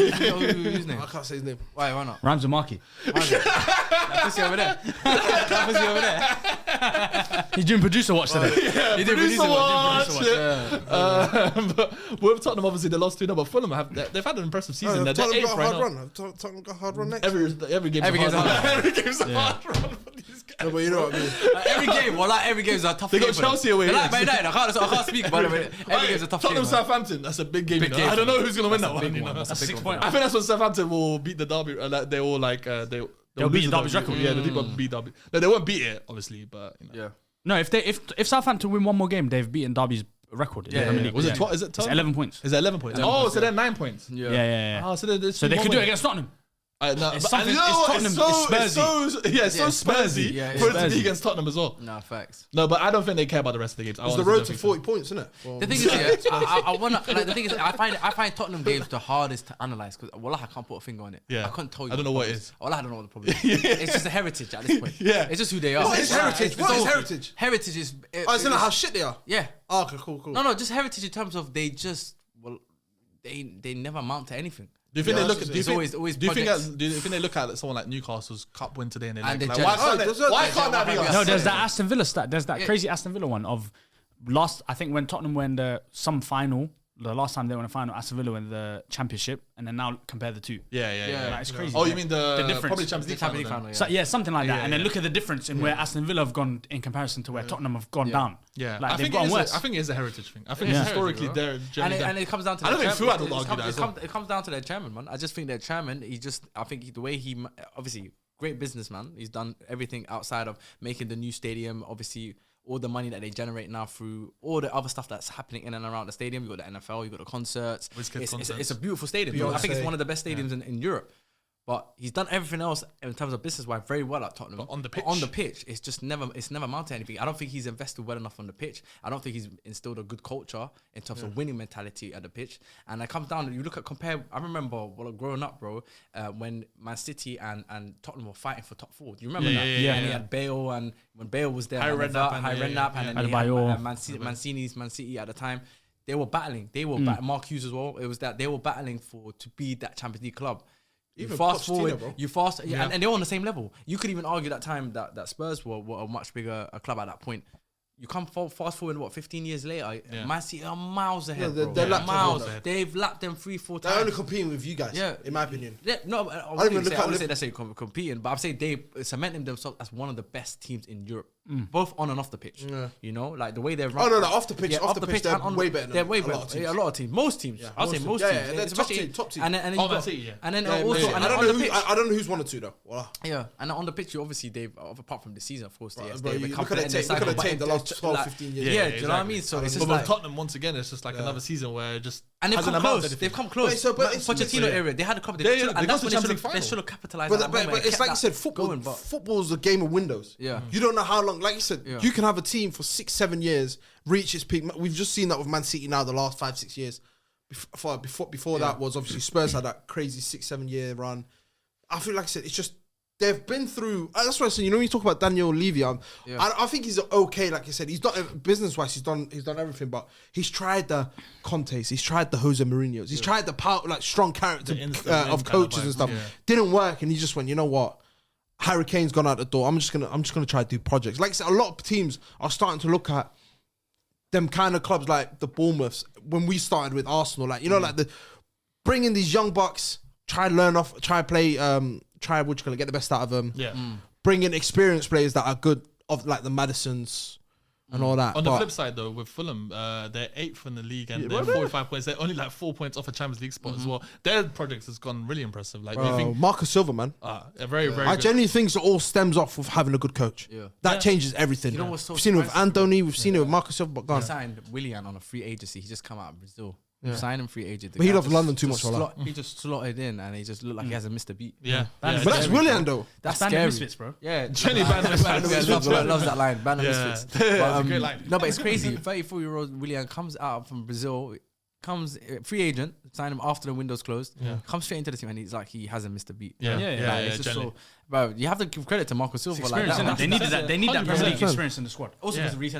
name? I can't say his name. Why not? Rams and Marky. That pussy over there. That pussy over there. He's doing producer watch today. He did Producer watch. Yeah. But with Tottenham, obviously they lost 2-0, but Fulham they've had an impressive season. They're Tottenham 8th got a right hard now. run. Tottenham got a hard run next. Every game's Every a game's hard hard run. Every game's a hard run for these guys. No, but you know what I mean. Every game, every game's a tough They game. got for them. Chelsea away, They're yes. like Man United. I can't speak, but every game's a tough game. Tottenham man. Southampton, that's a big game. Big you know? game. I don't know who's gonna win that That's a one. big You one. know? That's a big 6 one. point. I think that's when Southampton will beat the Derby. They all like they'll beat lose the Derby's record. Yeah, they'll beat Derby. No, they won't beat it, obviously, but you know. Yeah. No, if Southampton win one more game, they've beaten Derby's record. in the Premier League. Was it? Yeah. Is it? It's 12? 11 points. Is it 11 points? 11 Oh, points, so they're 9 points. Yeah. Oh, so So they could do it against Tottenham. No, It's but something- you know it's what? Tottenham, it's It's so Spursy Yeah, for it to Spursy. be against Tottenham as well. No, facts. No, but I don't think they care about the rest of the games. It's the road to 40 points, isn't it? The thing is, I wanna like the thing is, I find Tottenham games the hardest to analyze because I can't put a finger on it. Yeah. I can't tell you. I don't know what it is. is. I don't know what the problem is. It's just a heritage at this point. Yeah. It's just who they are. What is heritage? What is heritage? Heritage is. Oh, it's not how shit they are. Yeah. Oh, okay, cool. No, just heritage in terms of they never amount to anything. Do you think Yeah, they look? that's Do you just- think? always Do you think? projects. Do you think they look at someone like Newcastle's cup win today and they're like, they're why jealous. can't they? Why Oh, can't that be us? No, there's that Aston Villa stat. There's that crazy Aston Villa one of last. I think when Tottenham won some final, the last time they won a final, Aston Villa won the championship, and then now compare the two. Yeah. Like, it's crazy. Oh, you mean the difference. probably Champions The League Champions League final? final. then? Yeah. So, yeah, something like that. Yeah, And then yeah. look at the difference in where Aston Villa have gone in comparison to where Tottenham have gone down. Yeah, Like, I they've think gotten it is worse. I think it is a heritage thing. I think Yeah. historically Heritage, they're generally And it comes down to I don't their think chairman. Fuad will argue that as well. It comes down to their chairman, man. I just think their chairman, I think the way he, obviously, great businessman. He's done everything outside of making the new stadium, obviously, all the money that they generate now through all the other stuff that's happening in and around the stadium. You got the NFL, you got the concerts. It's a beautiful stadium. I think it's one of the best stadiums in Europe. But he's done everything else in terms of business-wise very well at Tottenham. But on the pitch. On the pitch, it's never amounted to anything. I don't think he's invested well enough on the pitch. I don't think he's instilled a good culture in terms of winning mentality at the pitch. And it comes down, you compare, I remember growing up, bro, when Man City and Tottenham were fighting for top 4. Do you remember that? Yeah. And he had Bale, and when Bale was there, High Redknapp and then he had Adebayor. Mancini's Man City at the time. They were battling. Mark Hughes as well. It was that they were battling to be that Champions League club. Even fast Pochettino, forward, bro. and they're on the same level. You could even argue that time that Spurs were a much bigger club at that point. You come fast forward 15 years later, Man City are miles ahead, Yeah, bro. they're lapped miles. ahead. They've lapped them 3-4 They're times. only competing with you guys. Yeah. In my opinion. Yeah, no, I even look at wouldn't say necessarily competing, but I'm saying they cementing themselves as one of the best teams in Europe, both on and off the pitch. Yeah. You know, like the way they're. Oh, no, off the pitch. Off the pitch, they're and way better than They're way a lot better. of teams. A lot of teams, most teams. I'd say most Yeah, teams. yeah, they're Especially- top team. And then Oh, you got, Man City, yeah. and then Yeah, also, yeah. and I then don't on know the pitch. I don't know who's 1 or 2 though. Voila. Yeah, and on the pitch, obviously they've apart from the season, of course, Bro, they you become look at the cycle, but team the last it's 12, like- 15 years. Yeah, do you know what I mean? exactly. So it's But just with like, Tottenham, once again, it's just like another season where it just and they've hasn't come amounted close. anything. They've come close. Wait, so, but it's- Pochettino area, they had a couple. Yeah, They yeah, should, they and got that's to when the they Champions should League have capitalized. But, on that but, moment but and it's kept like you that said, football. going, but Football's a game of windows. Yeah. You don't know how long. Like you said, Yeah. you can have a team for 6-7 years reach its peak. We've just seen that with Man City now. The last 5-6 years. Before that was obviously Spurs had that crazy 6-7 year run. I feel like I said it's just they've been through. That's what I said. You know, when you talk about Daniel Levy, I think he's okay. Like I said, he's not business wise. He's done everything, but he's tried the Contes, he's tried the Jose Mourinho's, he's tried the power, like strong character of coaches and stuff. Didn't work, and he just went. You know what? Harry Kane's gone out the door. I'm just gonna try to do projects. Like I said, a lot of teams are starting to look at them kind of clubs like the Bournemouths when we started with Arsenal. Like, you know, like bring in these young bucks, try play, get the best out of them. Yeah. Bring in experienced players that are good, of like the Madisons and all that. On the But- flip side, though, with Fulham, they're 8th in the league and they're 45 points. They're only like 4 points off a Champions League spot as well. Their project has gone really impressive. Like, do you think Marcus Silva, man. a very, very I good. genuinely think it all stems off with having a good coach. Yeah. That changes everything. You know what's so we've seen it with surprising, Anthony, we've seen it with Marcus Silva, but They gone. signed Willian on a free agency. He just come out of Brazil. Signed him free agent. The But he guy loves just- London too just much, Wallah. He just slotted in and he just looked like he hasn't missed a beat. Yeah. But But that's Willian though. That's Band of scary. Misfits, bro. Yeah, Jenny Band of Misfits. loves that line. Band of Yeah. Misfits. That's But, a great line. No, but it's crazy. 34-year-old Willian comes out from Brazil, comes free agent, signed him after the windows closed, comes straight into the team and he's like he hasn't missed a beat. Yeah, Yeah, yeah, Like, it's just generally. so, bro. You have to give credit to Marcus Silva. Like Experience, that, innit? man. They needed that. They need that Premier League 100%. experience in the squad. Also Yeah. because Reece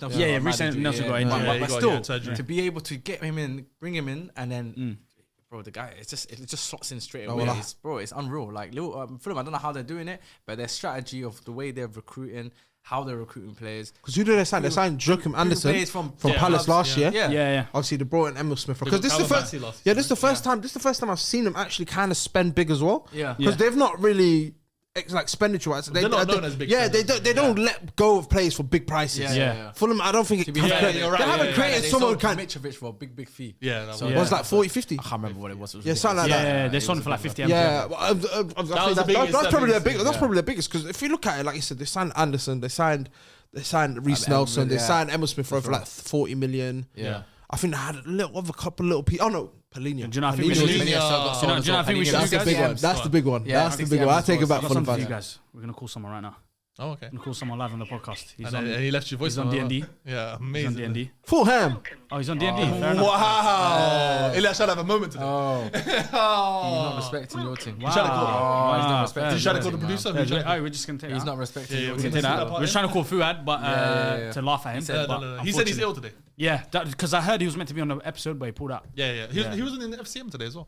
Nelson. Yeah, Reece Nelson got injured. Yeah, he but got still, surgery. to be able to get him in, bring him in, and then, bro, the guy, it just slots in straight away. Wallah. It's unreal. Like Fulham, I don't know how they're doing it, but their strategy of the way they're recruiting, how they're recruiting players. Because who did they sign? They signed Joachim Andersen players from Palace clubs, last year. Yeah. Yeah, yeah. Obviously, they brought in Emil Smith because this is the Calvin first. Bassey last Yeah, season. this is the first time. This is the first time I've seen them actually kind of spend big as well. Yeah. because they've not really like expenditure wise. They're not known as big Yeah, they spenders. don't let go of players for big prices. Yeah. Fulham, I don't think To it. be They fair, you're right, haven't yeah, created They someone sold kind. Mitrovic for a big fee. Yeah, that So, was- yeah. Was like 40, 50? I can't remember what it was. It was Yeah, something like Yeah, that. yeah, they sold him for like 50 M. Yeah, well, I was think the biggest- that's probably that their biggest biggest. That's thing, probably their biggest because if you look at it, like you said, they signed Anderson, they signed Reece Nelson, they yeah. signed Emil Smith for like 40 million. Yeah. I think they had a couple little pieces. Oh no, Polino. Do you know? I think we should. Polino. Do you know? I think we should. That's do the guys? big one. That's the big one. Yeah, That's the 60 big one. I M's take it was- back I've got for the something for you fans. guys. We're gonna call someone right now. Oh, okay. We're gonna call someone live on the podcast. He's And on. he left your voice. He's on D&D. Yeah, He's amazing. on D&D. Fulham. Oh, he's on D&D. Fair enough. Wow. Ilya should have a moment today. Oh, he's not respecting your team. Wow. He's not respecting Did you try to your call the team, producer? Yeah, Who tried to call- we're just gonna take He's that. not respecting Yeah, your we team. Take that. part We're in? trying to call Fuad, but yeah. to laugh at him. Yeah, but no. He said he's unfortunately- ill today. Yeah, because I heard he was meant to be on the episode, but he pulled out. Yeah. He was in the FCM today as well.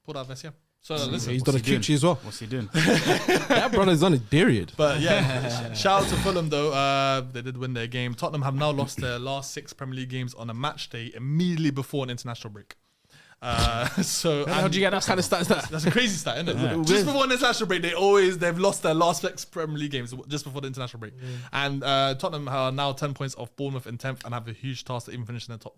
Pulled out of FCM. So listen. He's done a cute as well. What's he doing? That brother's on his period. But yeah, shout out to Fulham though. They did win their game. Tottenham have now lost their last 6 Premier League games on a match day immediately before an international break. So How'd you get that Kind of stats that. That's a crazy stat, isn't it? Just before an international break, they've lost their last 6 Premier League games just before the international break. And Tottenham are now 10 points off Bournemouth in 10th and have a huge task to even finish in the top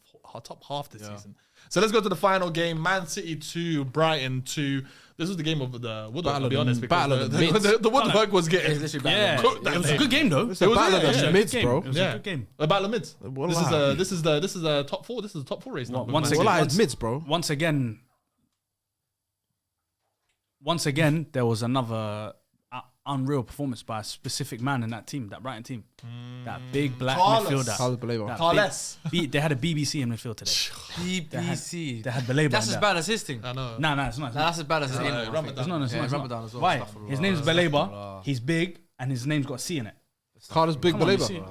half this season. So let's go to the final game. Man City 2, Brighton 2. This was the game of the woodwork, Battle I'll be of honest, the- because battle of the mids. the woodwork was It's getting literally bad. Yeah, cooked that it was a day. good game though. It's a battle of yeah, the yeah. mids, Game. bro. It was a good game. A battle of mids. Wallah. This is the top 4. This is the top 4 race now. Well, once Man again- City. Well, it's mids, bro. Once again, there was another unreal performance by a specific man in that team, that Brighton team. That big black Carlos. midfielder. Carlos Baleba. That Carles. they had a BBC in midfield today. BBC. They had Baleba. That's in as there. bad as his thing. I know. No, it's not. That's as bad as his name. Ramadan. It's not. It's Yeah, not. It's Ramadan not. as well. Why? Astaghfirullah. His name's Baleba. He's big, and his name's got a C in it. Carlos Big Come on, you Baleba. see.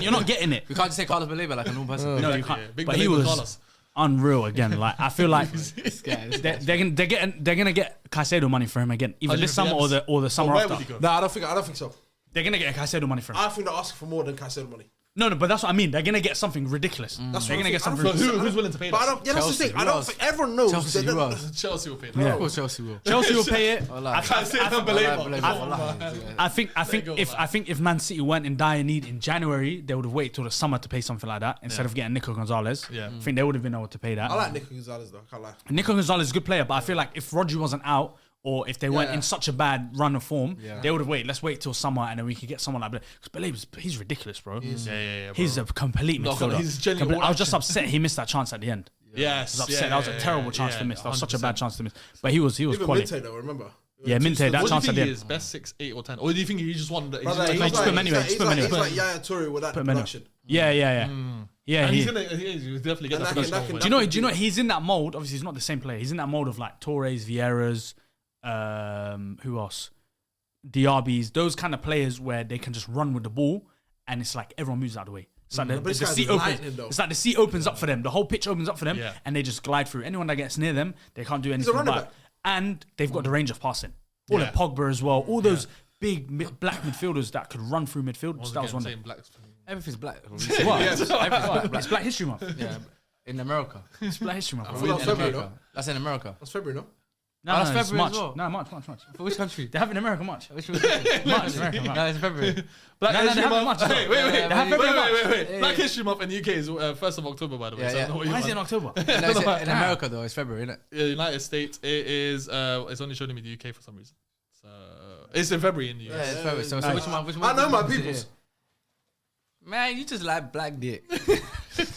You're not getting it. We can't just say Carlos Baleba like a normal person. No, you Yeah, can't. big But he Baleba was Carlos. unreal again. Like I feel like This guy. they're gonna get Caicedo money for him again, either this summer or the summer Where after. would he go? No, I don't think so. They're gonna get Caicedo money from him. I think they're asking for more than Caicedo money. No, but that's what I mean. They're gonna get something ridiculous. That's They're what gonna I get think. something I don't ridiculous. Who's willing to pay But I that? don't. Yeah, that's the Chelsea, thing. I who don't else? think everyone knows. Chelsea, that who they're- else? Chelsea will pay that. Of course, Chelsea will. Chelsea will pay it. I think if Man City weren't in dire need in January, they would have waited till the summer to pay something like that instead of getting Nico Gonzalez. Yeah. I think they would have been able to pay that. I like Nico Gonzalez though. I can't lie. Nico Gonzalez is a good player, but I feel like if Rodri wasn't out or if they weren't in such a bad run of form, they would have waited. Let's wait till summer and then we could get someone like that. Because he's ridiculous, bro. He's a complete midfielder. he's genuinely I was just upset he missed that chance at the end. Yes. I was upset. That was a terrible chance to miss. That was such a bad chance to miss. But he was Even quality. Minte though, remember? Yeah, Minte, that What do you chance at think the he end. is? Best 6, 8, or 10? Or do you think he just won? Brother, Just put him anywhere, just put him He's anywhere. like Yaya Toure without the Put him anywhere. production. Yeah. Yeah, And he, he's definitely get And that that production. can- do you know he's in that mold. Obviously, he's not the same player. He's in that mold of like Torres, Vieiras, who else? Diaby's, those kind of players where they can just run with the ball and it's like everyone moves out of the way. It's like the this guy's seat lightning, opens. though. It's like the seat opens up for them. The whole pitch opens up for them, Yeah. and they just glide through. Anyone that gets near them, they can't do a anything running about it. back. And they've got the range of passing. All Yeah. of Pogba as well. All those big black midfielders that could run through midfield. Once That was again, one. saying blacks. Everything's black. What? It's Black History Month. Yeah, in America. It's Black History Month. thought bro. that was In February, America. That's in America. That's February, no? No, that's it's February March. as well. No, March. For which country? They have it in America March. Which country? March, America, March. No, it's February. Black No, they History have it in Month. March. Hey, wait. They have February, March. Wait. Black History Month in the UK is 1st of October, by the way. Yeah, so yeah. I don't know what you Why is it in want. October? No, it's in America though. It's February, isn't it? United States, it is. It's only showing me the UK for some reason. So it's in February in the Yeah, US. it's February. So which one? Which I one? know my is it peoples. here? Man, you just like black dick.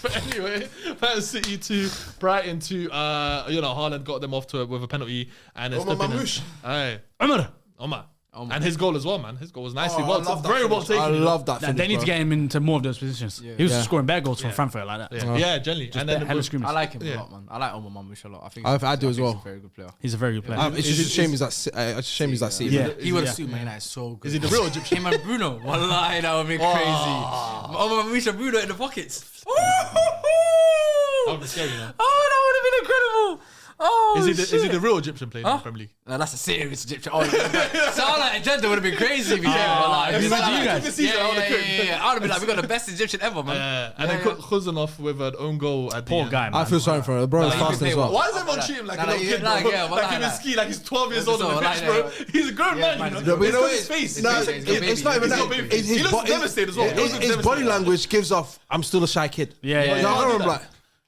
But anyway, Man City to Brighton to Haaland got them off with a penalty and it's Omar Mamouche. Hey, Omar. Omar. And his goal as well, man. His goal was nicely I well, love that very well finish. taken. I love that. They finish, need to bro. get him into more of those positions. He was scoring bare goals from Frankfurt like that. Yeah, generally. And then hella screamers. I like him Yeah. a lot, man. I like Omar Mamouche a lot. I think I do as well. He's a very good player. He's a very good player. It's just a shame he's that seat. Yeah. He would have suited Man United so good. Is he the real Egyptian? Him and Bruno. Wallahi, that would be crazy. Omar Mamouche and Bruno in the pockets. That would be scary, man. Oh, that would have been incredible. Oh, Is he the real Egyptian player in the Premier League? No, that's a serious Egyptian. Oh, Salah and Jeddah would have been crazy if he came. I would have been like, we got the best Egyptian ever, man. And then Khuzanov with an own goal at the Poor end. guy, man. I feel sorry for him. The bro is he fast can as play well. Why does everyone treat him like a little kid, bro? Like he was ski, like he's 12 years old on the pitch, bro. He's a grown man, you know. No, but you know His what? face. No, He's a baby. it's not even He's that. a baby. He looks devastated as well. He looks His devastated. body language gives off, I'm still a shy kid. Yeah. You know what I'm like?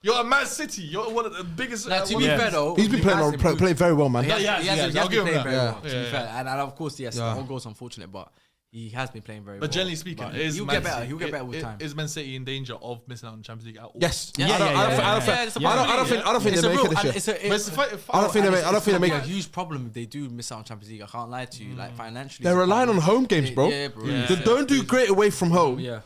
You're a Man City. You're one of the biggest. Now, to one be of the- fair though, He's been playing very well, man. He has I'll give been him playing that. very well. To Yeah. be fair, and of course, yes, Yeah. the whole goal's unfortunate, but he has been playing very well. But generally speaking, But is he'll Man get better. City- He'll get better with i- time. Is Man City in danger of missing out on the Champions League at all? Yes. Yeah, I don't think It's they a make real- it this and year. it's a- But it's a fight. I don't think they make. I don't think they It's make. a huge problem if they do miss out on Champions League. I can't lie to you, like financially. They're it's a relying on problem. home games, bro. Yeah, bro. Yeah. They don't do great away from home. Yeah.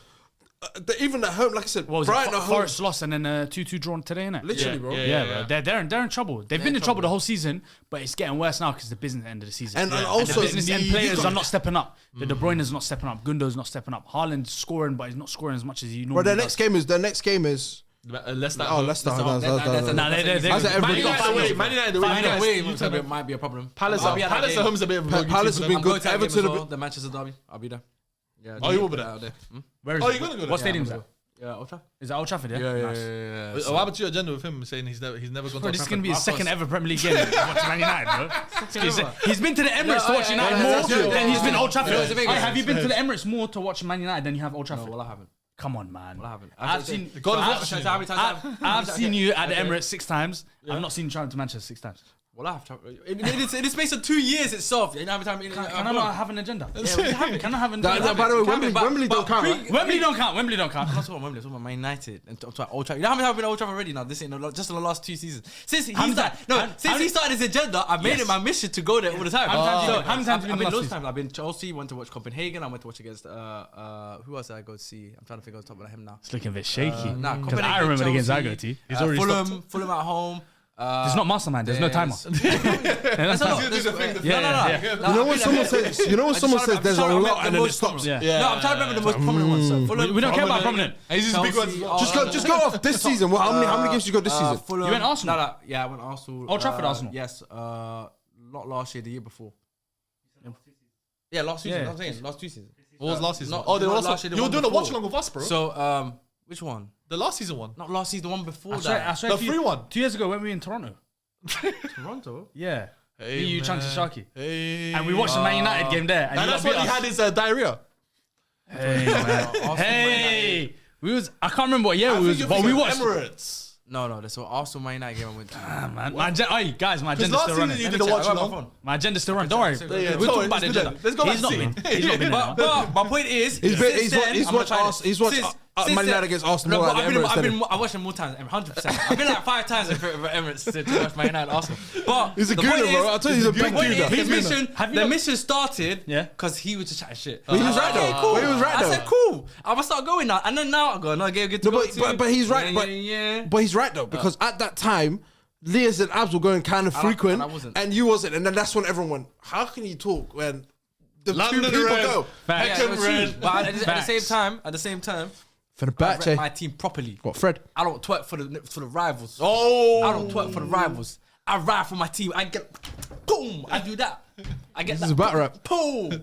Even at home, like I said, What was Brighton it? at home. Forest lost and then 2-2 drawn today, innit? Literally, bro. Yeah, bro. They're in trouble. They've been in trouble the whole season, but it's getting worse now because the business end of the season. And the also, business end you players got- are not stepping up. The De Bruyne's not stepping up. Gundo's not stepping up. Haaland's scoring, but he's not scoring as much as he Bro, normally their does. next game is. Leicester. Oh, Leicester. Nah, Nah, they're How's that everybody Man United away. Man United away. Man United United away. away might be a problem. Palace I'll be at that at game. home's a bit of a bogey Palace team have for been them. I'm going to that game Everton as have well, the Manchester derby. I'll be there. Yeah. Oh, you will be there? Out there. Where is Oh, it? you're gonna go there? What stadium's that? Yeah, Old Trafford. Is that Old Trafford? Yeah. Nice. What happened to your agenda with him saying he's never gone Bro, to this is Trafford? gonna be his second ever Premier League game watching Man United, bro. He's been to the Emirates to watch yeah, United yeah, more that's true. than he's been Old Trafford. Yeah, it's a big Hey, game. have you been to the Emirates more to watch Man United than you have Old No, Trafford? well, I haven't. Come on, man. Well, I haven't. I've seen. God I've- watching you. How many times I've seen you at the Okay. Emirates 6 times. I've not seen you travel to Manchester 6 times. Well, I have to. In the space of 2 years itself. You know how many times? Can I not have an agenda? Can I have an By agenda? the way, Wembley don't count, right? Wembley don't count. Wembley don't count. I'm not talking about Wembley, I'm talking about Man United and I'm talking about Old Trafford. You know how many times I've been to Old Trafford already now? This ain't just in the last 2 seasons. Since he started his agenda, I made it my mission to go there all the time. How many times have you I've been been last loads of times. I've been to Chelsea, went to watch Copenhagen, I went to watch against who else did I go to see? I'm trying to think off the top of him now. It's looking a bit shaky. Nah, Because I remember the games I go to. He's already stopped. Fulham at home. There's not mastermind. There's no timer. That's a lot. Yeah. You know when someone says, there's a lot and then it stops. Yeah. No, I'm trying to remember the most prominent ones. So Fulham, We don't care about prominent. He's just big ones. Just go off this season. Well, how many games did you go this season? Fulham. You went Arsenal? No, yeah, I went Arsenal. Old Trafford Arsenal? Yes, not last year, the year before. Yeah, last 2 Yeah. seasons. I'm saying last 2 seasons. What was last season? not- Oh, they not were last year, the you were one doing a before. watch along with us, bro. So, which one? The last season one. Not last season, the one before I swear, that. The free one. 2 years ago when we were in Toronto. Toronto. Yeah. Hey, you, man. Chunky Sharky. Hey. And we watched the Man United game there. And And you that's lot when beat he us. had his diarrhea. Hey, man. Hey. We was, I can't remember what year we was, but we watched. Emirates. No, that's what Arsenal Man United game I went to. Man, hey, guys, my Because agenda's last still season running. you did a watch along. My agenda's still running. Don't worry. Yeah, We'll talk sorry, about the let's agenda. let's go back He's to not see. been. He's not been. But my point is, He's since watched then- Man United against Arsenal. No, Like but the Emirates, didn't he? I watched them more times, 100%. I've been like 5 times for Emirates to watch Man United Arsenal. But He's a the gooner, point bro. is- I'll tell you, he's a big the point gooner. is, He's a the mission started Yeah. because he was just chatting shit. But he was right though. Cool. But he was right I though. said, cool. I'm gonna start going now. And then now I got another game to No, go to. but he's right. Yeah. But he's right though, because at that time, Leas and Abs were going kind of frequent, and I wasn't. and you wasn't. And then that's when everyone went, how can you talk when the London two people Red. go? Facts. Yeah, it was Red. true. But at the Facts. same time, For the I rep back, my team properly. What, Fred? I don't twerk for the rivals. Oh. I don't twerk for the rivals. I ride for my team. I get boom. I do that. I get This that. is a battle rap. Boom.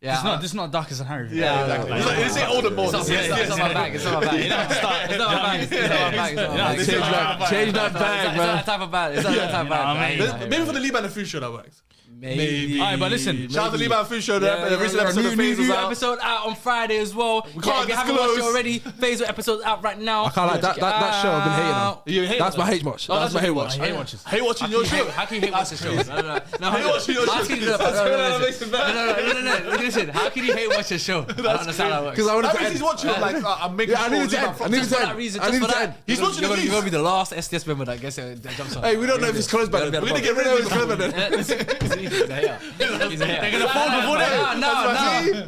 Yeah. This is not darkest and Harry. Yeah, exactly. It's like older more. It's not my bag. It's not my bag. It's not my bag. It's not my bag. It's not my bag. Change that- Change that bag, It's not man. that type of bag. It's not that type of bag. Maybe for the Liban and Food Show that works. Maybe. Alright, but listen. Shout out to Liban and Food Show. Yeah, The recent episode of FaZe was new out. episode out on Friday as well. We can't if you haven't watched it disclose. already, Faisal episode out right now. I can't like that. That show I've been hating on. You hate That's it? my hate watch. Oh, That's my hate watch. Hate watches. Hate watching your show. How can you hate watch the show? No, Hate watching your show. No, listen. How can you hate watch the show? I don't understand how it works. Because I wanted That to means end. he's watching it like I'm making Yeah, I sure need to Liban end. from- I need Just to for end. that reason, I just need for to that. end. He's watching the You're league. gonna be the last SDS member that gets that jumps on. Hey, we don't know if it's closed by then. We're gonna get rid of his clever then. He's a hater. They're gonna fold before they.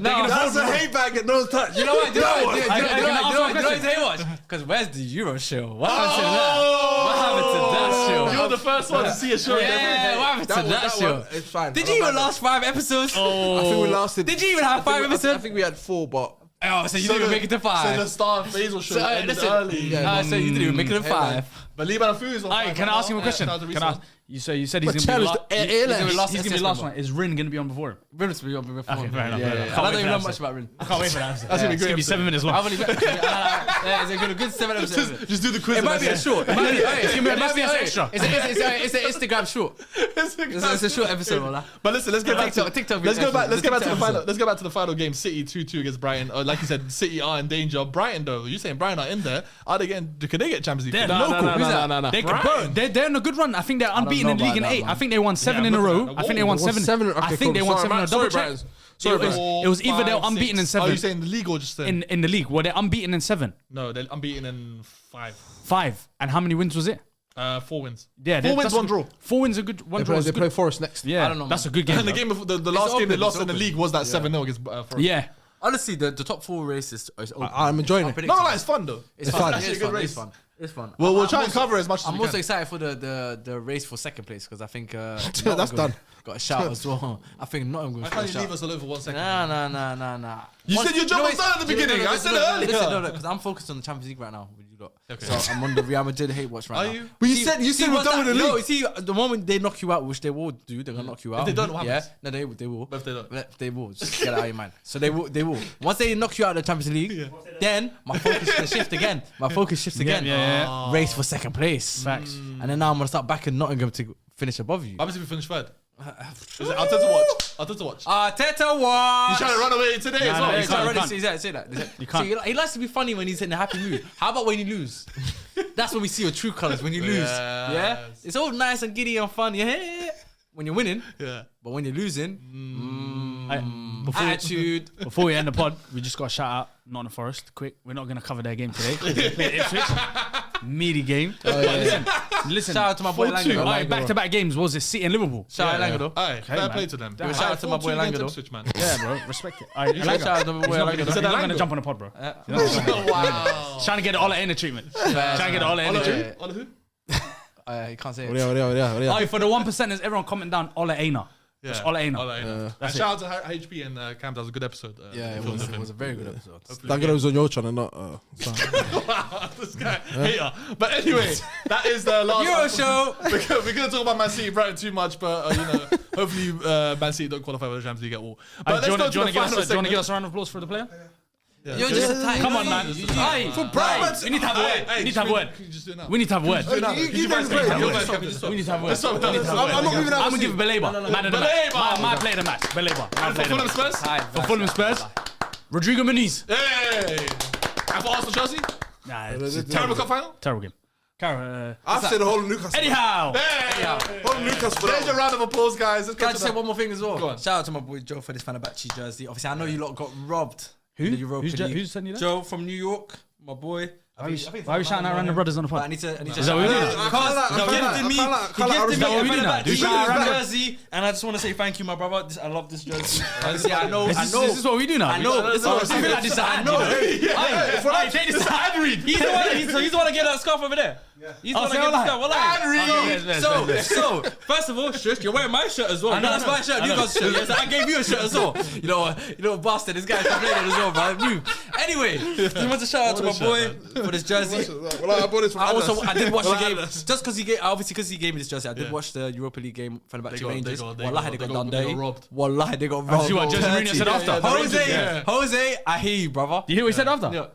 No. That's a hate bag at no touch. You know what? You know what? You know I- what? You know what? Because where's the Euro show? What happened to that? What happened to that show? You're the first one to see a show. Yeah, what happened to that show? It's fine. Did you even last 5 episodes? I think we lasted. Did you even have 5 I episodes? think we had 4, but Oh, so you didn't even make it to So the 5. Star and Faisal show So, ended listen. early. Yeah. So you didn't even make it to 5. But Liban and Food is on. Hey, can I ask him a question? Shout out to Can I? Reese. You said he's gonna be challenge last. the He's gonna be last gonna be SS last member. one. Is Rin gonna be on before him? Rin's to be on before. Okay, fair enough. Yeah, fair yeah. enough. I don't even know much about Rin. I can't wait for that. That's gonna be It's gonna be great. 7 minutes long. I've only yeah, it's a good 7 episodes. Just do the quiz. It might be a short. It might be It's gonna be a an extra. It's an Instagram short. It's a short episode, Wallah. But listen, let's get back to TikTok Let's go back. Let's get back to the episode. final. Let's go back to the final game. City 2-2 against Brighton. Like you said, City are in danger. Brighton though, you saying Brighton are in there? Are they getting? Could they get Champions League? They're No, local. no, no, no, no. They could, bro, they're in a good run. I think they're unbeaten know in the league in about that, 8. man. I think they won 7 Yeah, in a I'm looking row. at that. I think they Whoa, won they won 7. seven. I Okay, think they cool. won Sorry, 7 in a man. double Sorry, check. Brian. Sorry, Brian. It was either they're 4, 5, unbeaten in 6. Oh, 7 you saying the league or just saying? in the league. Were they unbeaten in 7? No, they're unbeaten in 5. 5. And how many wins was it? 4 wins. Yeah, 4 wins, that's 1 good. draw. 4 wins a good. 1 draw. They is play good. Forest next. Yeah, I don't know, that's a man. good game. And the bro. game before the last game they open, lost it's in the open. league was that 7-0 against Forest. Yeah. Honestly, the top 4 race is open. I'm enjoying it. No, it's fun though. It's fun. fun. It's actually a good race. It's fun. Well, we'll I'm try and also- cover as much as I'm we also can. excited for the race for second place because I think That's Nottingham done. got a shout as well. I think Nottingham Why got a can't you leave shout. us alone for 1 second? Nah. You said your job was done at the beginning. I said it earlier. No, because I'm focused on the Champions League right now with you lot. So I'm on the Real Madrid hate watch right Are now. you? But you said we're once done with the No, league. you see, the moment they knock you out, which they will do, they're gonna knock you out. they don't, what yeah, happens? no, they will. But if they don't? They will. Just get it out of your mind. So they will. Once they knock you out of the Champions League, then my focus can shift again. Yeah. Race for second place. Facts. And then now I'm gonna start back in Nottingham to finish above you. Obviously, we finished third. Is it Arteta watch? Arteta watch. He's trying to run away today as no, well. you He's can't. trying to Already say that. You can't. See, he likes to be funny when he's in a happy mood. How about when you lose? That's when we see your true colours. When you lose, yeah, Yes. it's all nice and giddy and fun. Yeah, when you're winning, Yeah. but when you're losing, attitude. Before we end the pod, we just got to shout out Nottingham Forest. Quick, we're not going to cover their game today. 'Cause they played Ipswich. Meaty game. Listen. Shout out to my boy 4-2. Lango. Alright, back-to-back games. What was it? City and Liverpool. Shout out Lango though. Aye, fair man. play to them. Shout out to my boy 4-2 against Lango, though. Ipswich, man. Yeah, bro. Respect it. Alright, Shout out to my boy He's not Lango. gonna- though. he's not going to Lango. jump on the pod, bro. Wow. Trying to get it all in the treatment. Trying to get it all in the treatment. Ole who? You can't say it. Yeah. Oh, for the 1%ers, everyone comment down Ole Einar. That's all I know. And That's shout out to HP and Cam. That was a good episode. Yeah, it was a very good episode. That guy was on your channel, not. Wow, this guy hater. But anyway, that is the last Euro show. We're gonna talk about Man City Brighton too much, but hopefully Man City don't qualify for the Champions League at all. But Do you let's go want to the to final segment. give us a round of applause for the player? You're just a tight. Come on, man. For Brighton, We need to have a word. We need to have a word. Can you just do it now? We need to have a word. Do it now. You You guys guys can- play. you guys can- just stop. We need to have a word. Let's stop. We need to have a word. I'm not moving out. I'm gonna give Belabor man of the match. My player of the match. Belabor. And for Fulham Spurs? For Fulham Spurs, Rodrigo Muniz. Hey! And for Arsenal Chelsea? Nah, it's a Carabao Cup final? terrible game. I've said the whole of Newcastle. Anyhow, Whole of Newcastle for There's that. your round of applause, guys. Let's Can go I to just the- say one more thing as well? Go on. Shout out to my boy Joe for this Fenerbahce jersey. Obviously, I know you lot got robbed. Who? In the Europa Who's League. who's sending you that? Joe from New York, my boy. Why are we shouting out random brothers on the But I pod? need to Is that what we do? Because he gifted me a Fenerbahce Do shout out random- jersey, and I just want to say thank you, my brother. I love this jersey. Honestly, I know. Is this what we do now? I know. I feel like this is I ad, know. you know? Hey, take this to ad read. He's the one to get that scarf over there. He's the one to say get the what scarf. Ad So, first of all, Shush, you're wearing my shirt as well. That's my shirt. Newcastle shirt. Yes, I gave you a shirt as well. You know, bastard. This guy's complaining as well, man. Anyway, just want to shout out to my boy for this jersey. Well, I bought this from I did watch the Well, game Atlas. just because he gave me this jersey. I did watch the Europa League game. Fenerbahce Rangers. Wallahi, they got done they got there. robbed. Wallahi, they got robbed. see what Jose Mourinho said after? Jose, I hear you, brother. Do you hear what he said after? Yeah.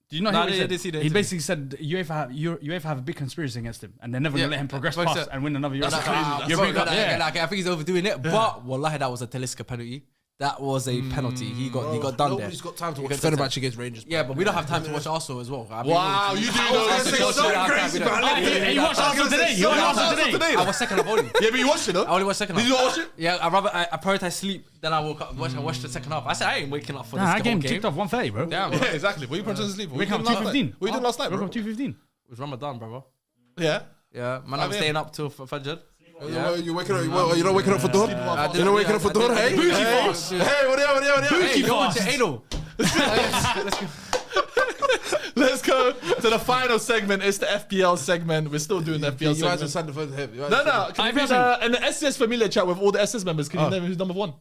Do you know Nah, what he I said? didn't see the He interview. basically said UEFA have a big conspiracy against him, and they're never gonna let him progress But past so- and win another Euro. That's Cup. crazy. You're big up, yeah. I think he's overdoing it, but wallahi, that was a Talisca penalty. That was a penalty. He got done there. Nobody's got time to watch got done Fenerbahce against Rangers. Yeah, but we don't have time to watch Arsenal as well. I mean, Wow, you do know gonna say something crazy, man. Hey, you watched Arsenal today. You watched Arsenal today. I was second half only. Yeah, but you watched it, though? I only watched second half. Did you not watch it? Yeah, I prioritize sleep. Then I woke up. I watched the second half. I said I ain't waking up for Nah, this that whole game game. ticked off 1:30, bro. Damn, Yeah, bro. exactly. What are you pretending to sleep? Wake up 2:15. What you doing last night, Woke bro? up 2:15. It was Ramadan, brother. Yeah. Yeah, man, I'm mean- staying up till Fajr. You're waking up. You're not waking up for Dawn? I did- You're not waking up for Dawn, hey? Booty Hey, fast. hey, what are you? Hey, don't watch it, Ado. Let's go to the final segment. It's the FPL segment. We're still doing the FPL You guys will segment. send the phone to him. No. Can you read, in the SDS Familia chat with all the SS members, can you name who's number one?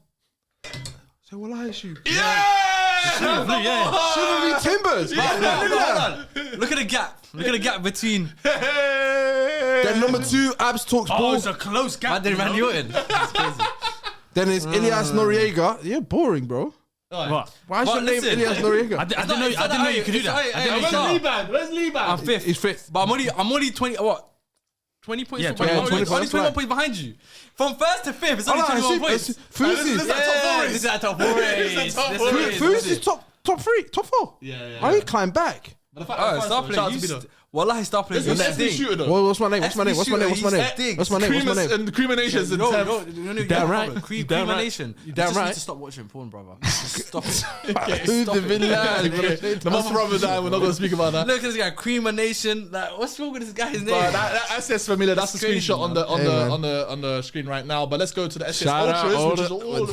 So what I issue? Yeah! Shouldn't be Timbers. Hold on. Look at the gap. Look at the gap between. Then number 2, Abs talks Oh, ball. it's a close gap. Man, Randy Orton. That's crazy. Then it's Ilias Noriega. You're boring, bro. What? Why is But your name listen, Ilias Noriega? I didn't know you could do that. I didn't know you Where's could do Liban? that. Where's Liban? I'm fifth. He's fifth. But I'm only 20. What? 20 points. Yeah, from 20 only points, only 21 right. points behind you. From first to fifth, it's only Oh, 21 I points. see. Fuzi's. This is a top four race. Fuzi's top 3, top 4. Yeah. Why he climb back? Oh, start playing. Wallahi, start playing. It's Your SD next shooter, thing. though. What's my name? What's my name? What's my name? What's my name? What's my name? What's my name? And Creminations in No, 10th. you damn right. You damn right. Creamination. You damn just right. need to stop watching porn, brother. Just stop it. Who's the villain? The month of Ramadan, we're not going to speak about that. Look at this guy, Creamination. Like, what's wrong with this guy's name? But that SS Familia, that's the crazy, screenshot man. on the screen right now. But let's go to the SS Shout out Ultras, all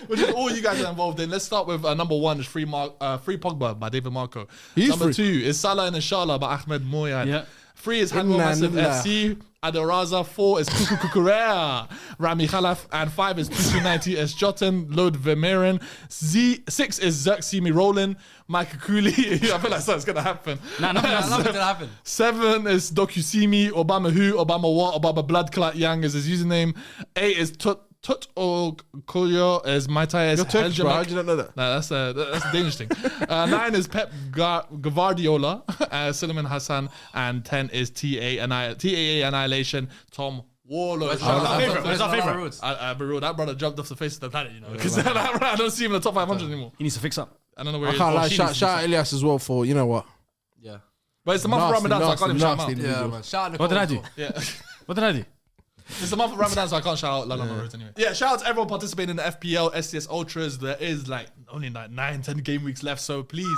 which is all you guys are involved in. Let's start with number 1 is Free Pogba by David Marco. He's Number free. 2 is Salah and Inshallah by Ahmed Moyad. Yeah. 3 is Hanwha Massive Inna FC. Adoraza. 4 is Kuku Kukurea, Rami Khalaf. And 5 is 290 S. Jotten, Lode Vermeeren. 6 is Zerk Simi Roland, Michael Cooley. I feel like something's going to happen. Nah, Nothing's gonna happen. 7 is Dokusimi, Obama Who, Obama What, Obama Blood Clot Yang is his username. 8 is Tut Koyo is Maitai You're Turkish, bro. How did you not know that? Nah, that's a Danish thing. 9 is Pep Gvardiola, Suleiman Hassan, and 10 is TAA Annihilation, Tom Waller. Where's our favorite? That brother jumped off the face of the planet, you know, because I don't see him in the top 500 anymore. He needs to fix up. I don't know where I he can't lie. is. Shout out Ilias as well for, you know what? Yeah. But it's the month of Ramadan, so I can't even shout him out. nasty. Yeah, man. Shout out What did I do? Yeah. What did I do? It's the month of Ramadan, so I can't shout out Lala Roads anyway. Yeah, shout out to everyone participating in the FPL SDS Ultras. There is only 9-10 game weeks left, so please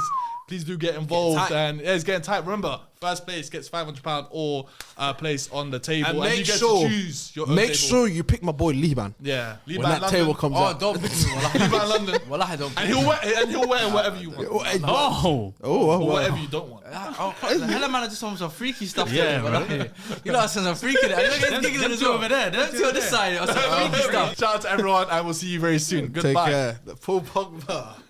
please do get involved. tight. And it's getting tight. Remember, first place gets £500 or place on the table. And And make you get sure, to choose your own make table. sure you pick my boy Liban. Yeah. When that table comes Oh, out. don't pick me. Liban London. Wallahi, don't pick And me. he'll wear whatever you want. Oh, Or whatever you don't want. Oh, the hell man, I just want some freaky stuff. Yeah, there, bro. wallahi. You know, I said some freaky there. Look at these niggas over there. Them two on this side. Some freaky stuff. Shout out to everyone, and we'll see you very soon. Take Goodbye. care. Paul Pogba.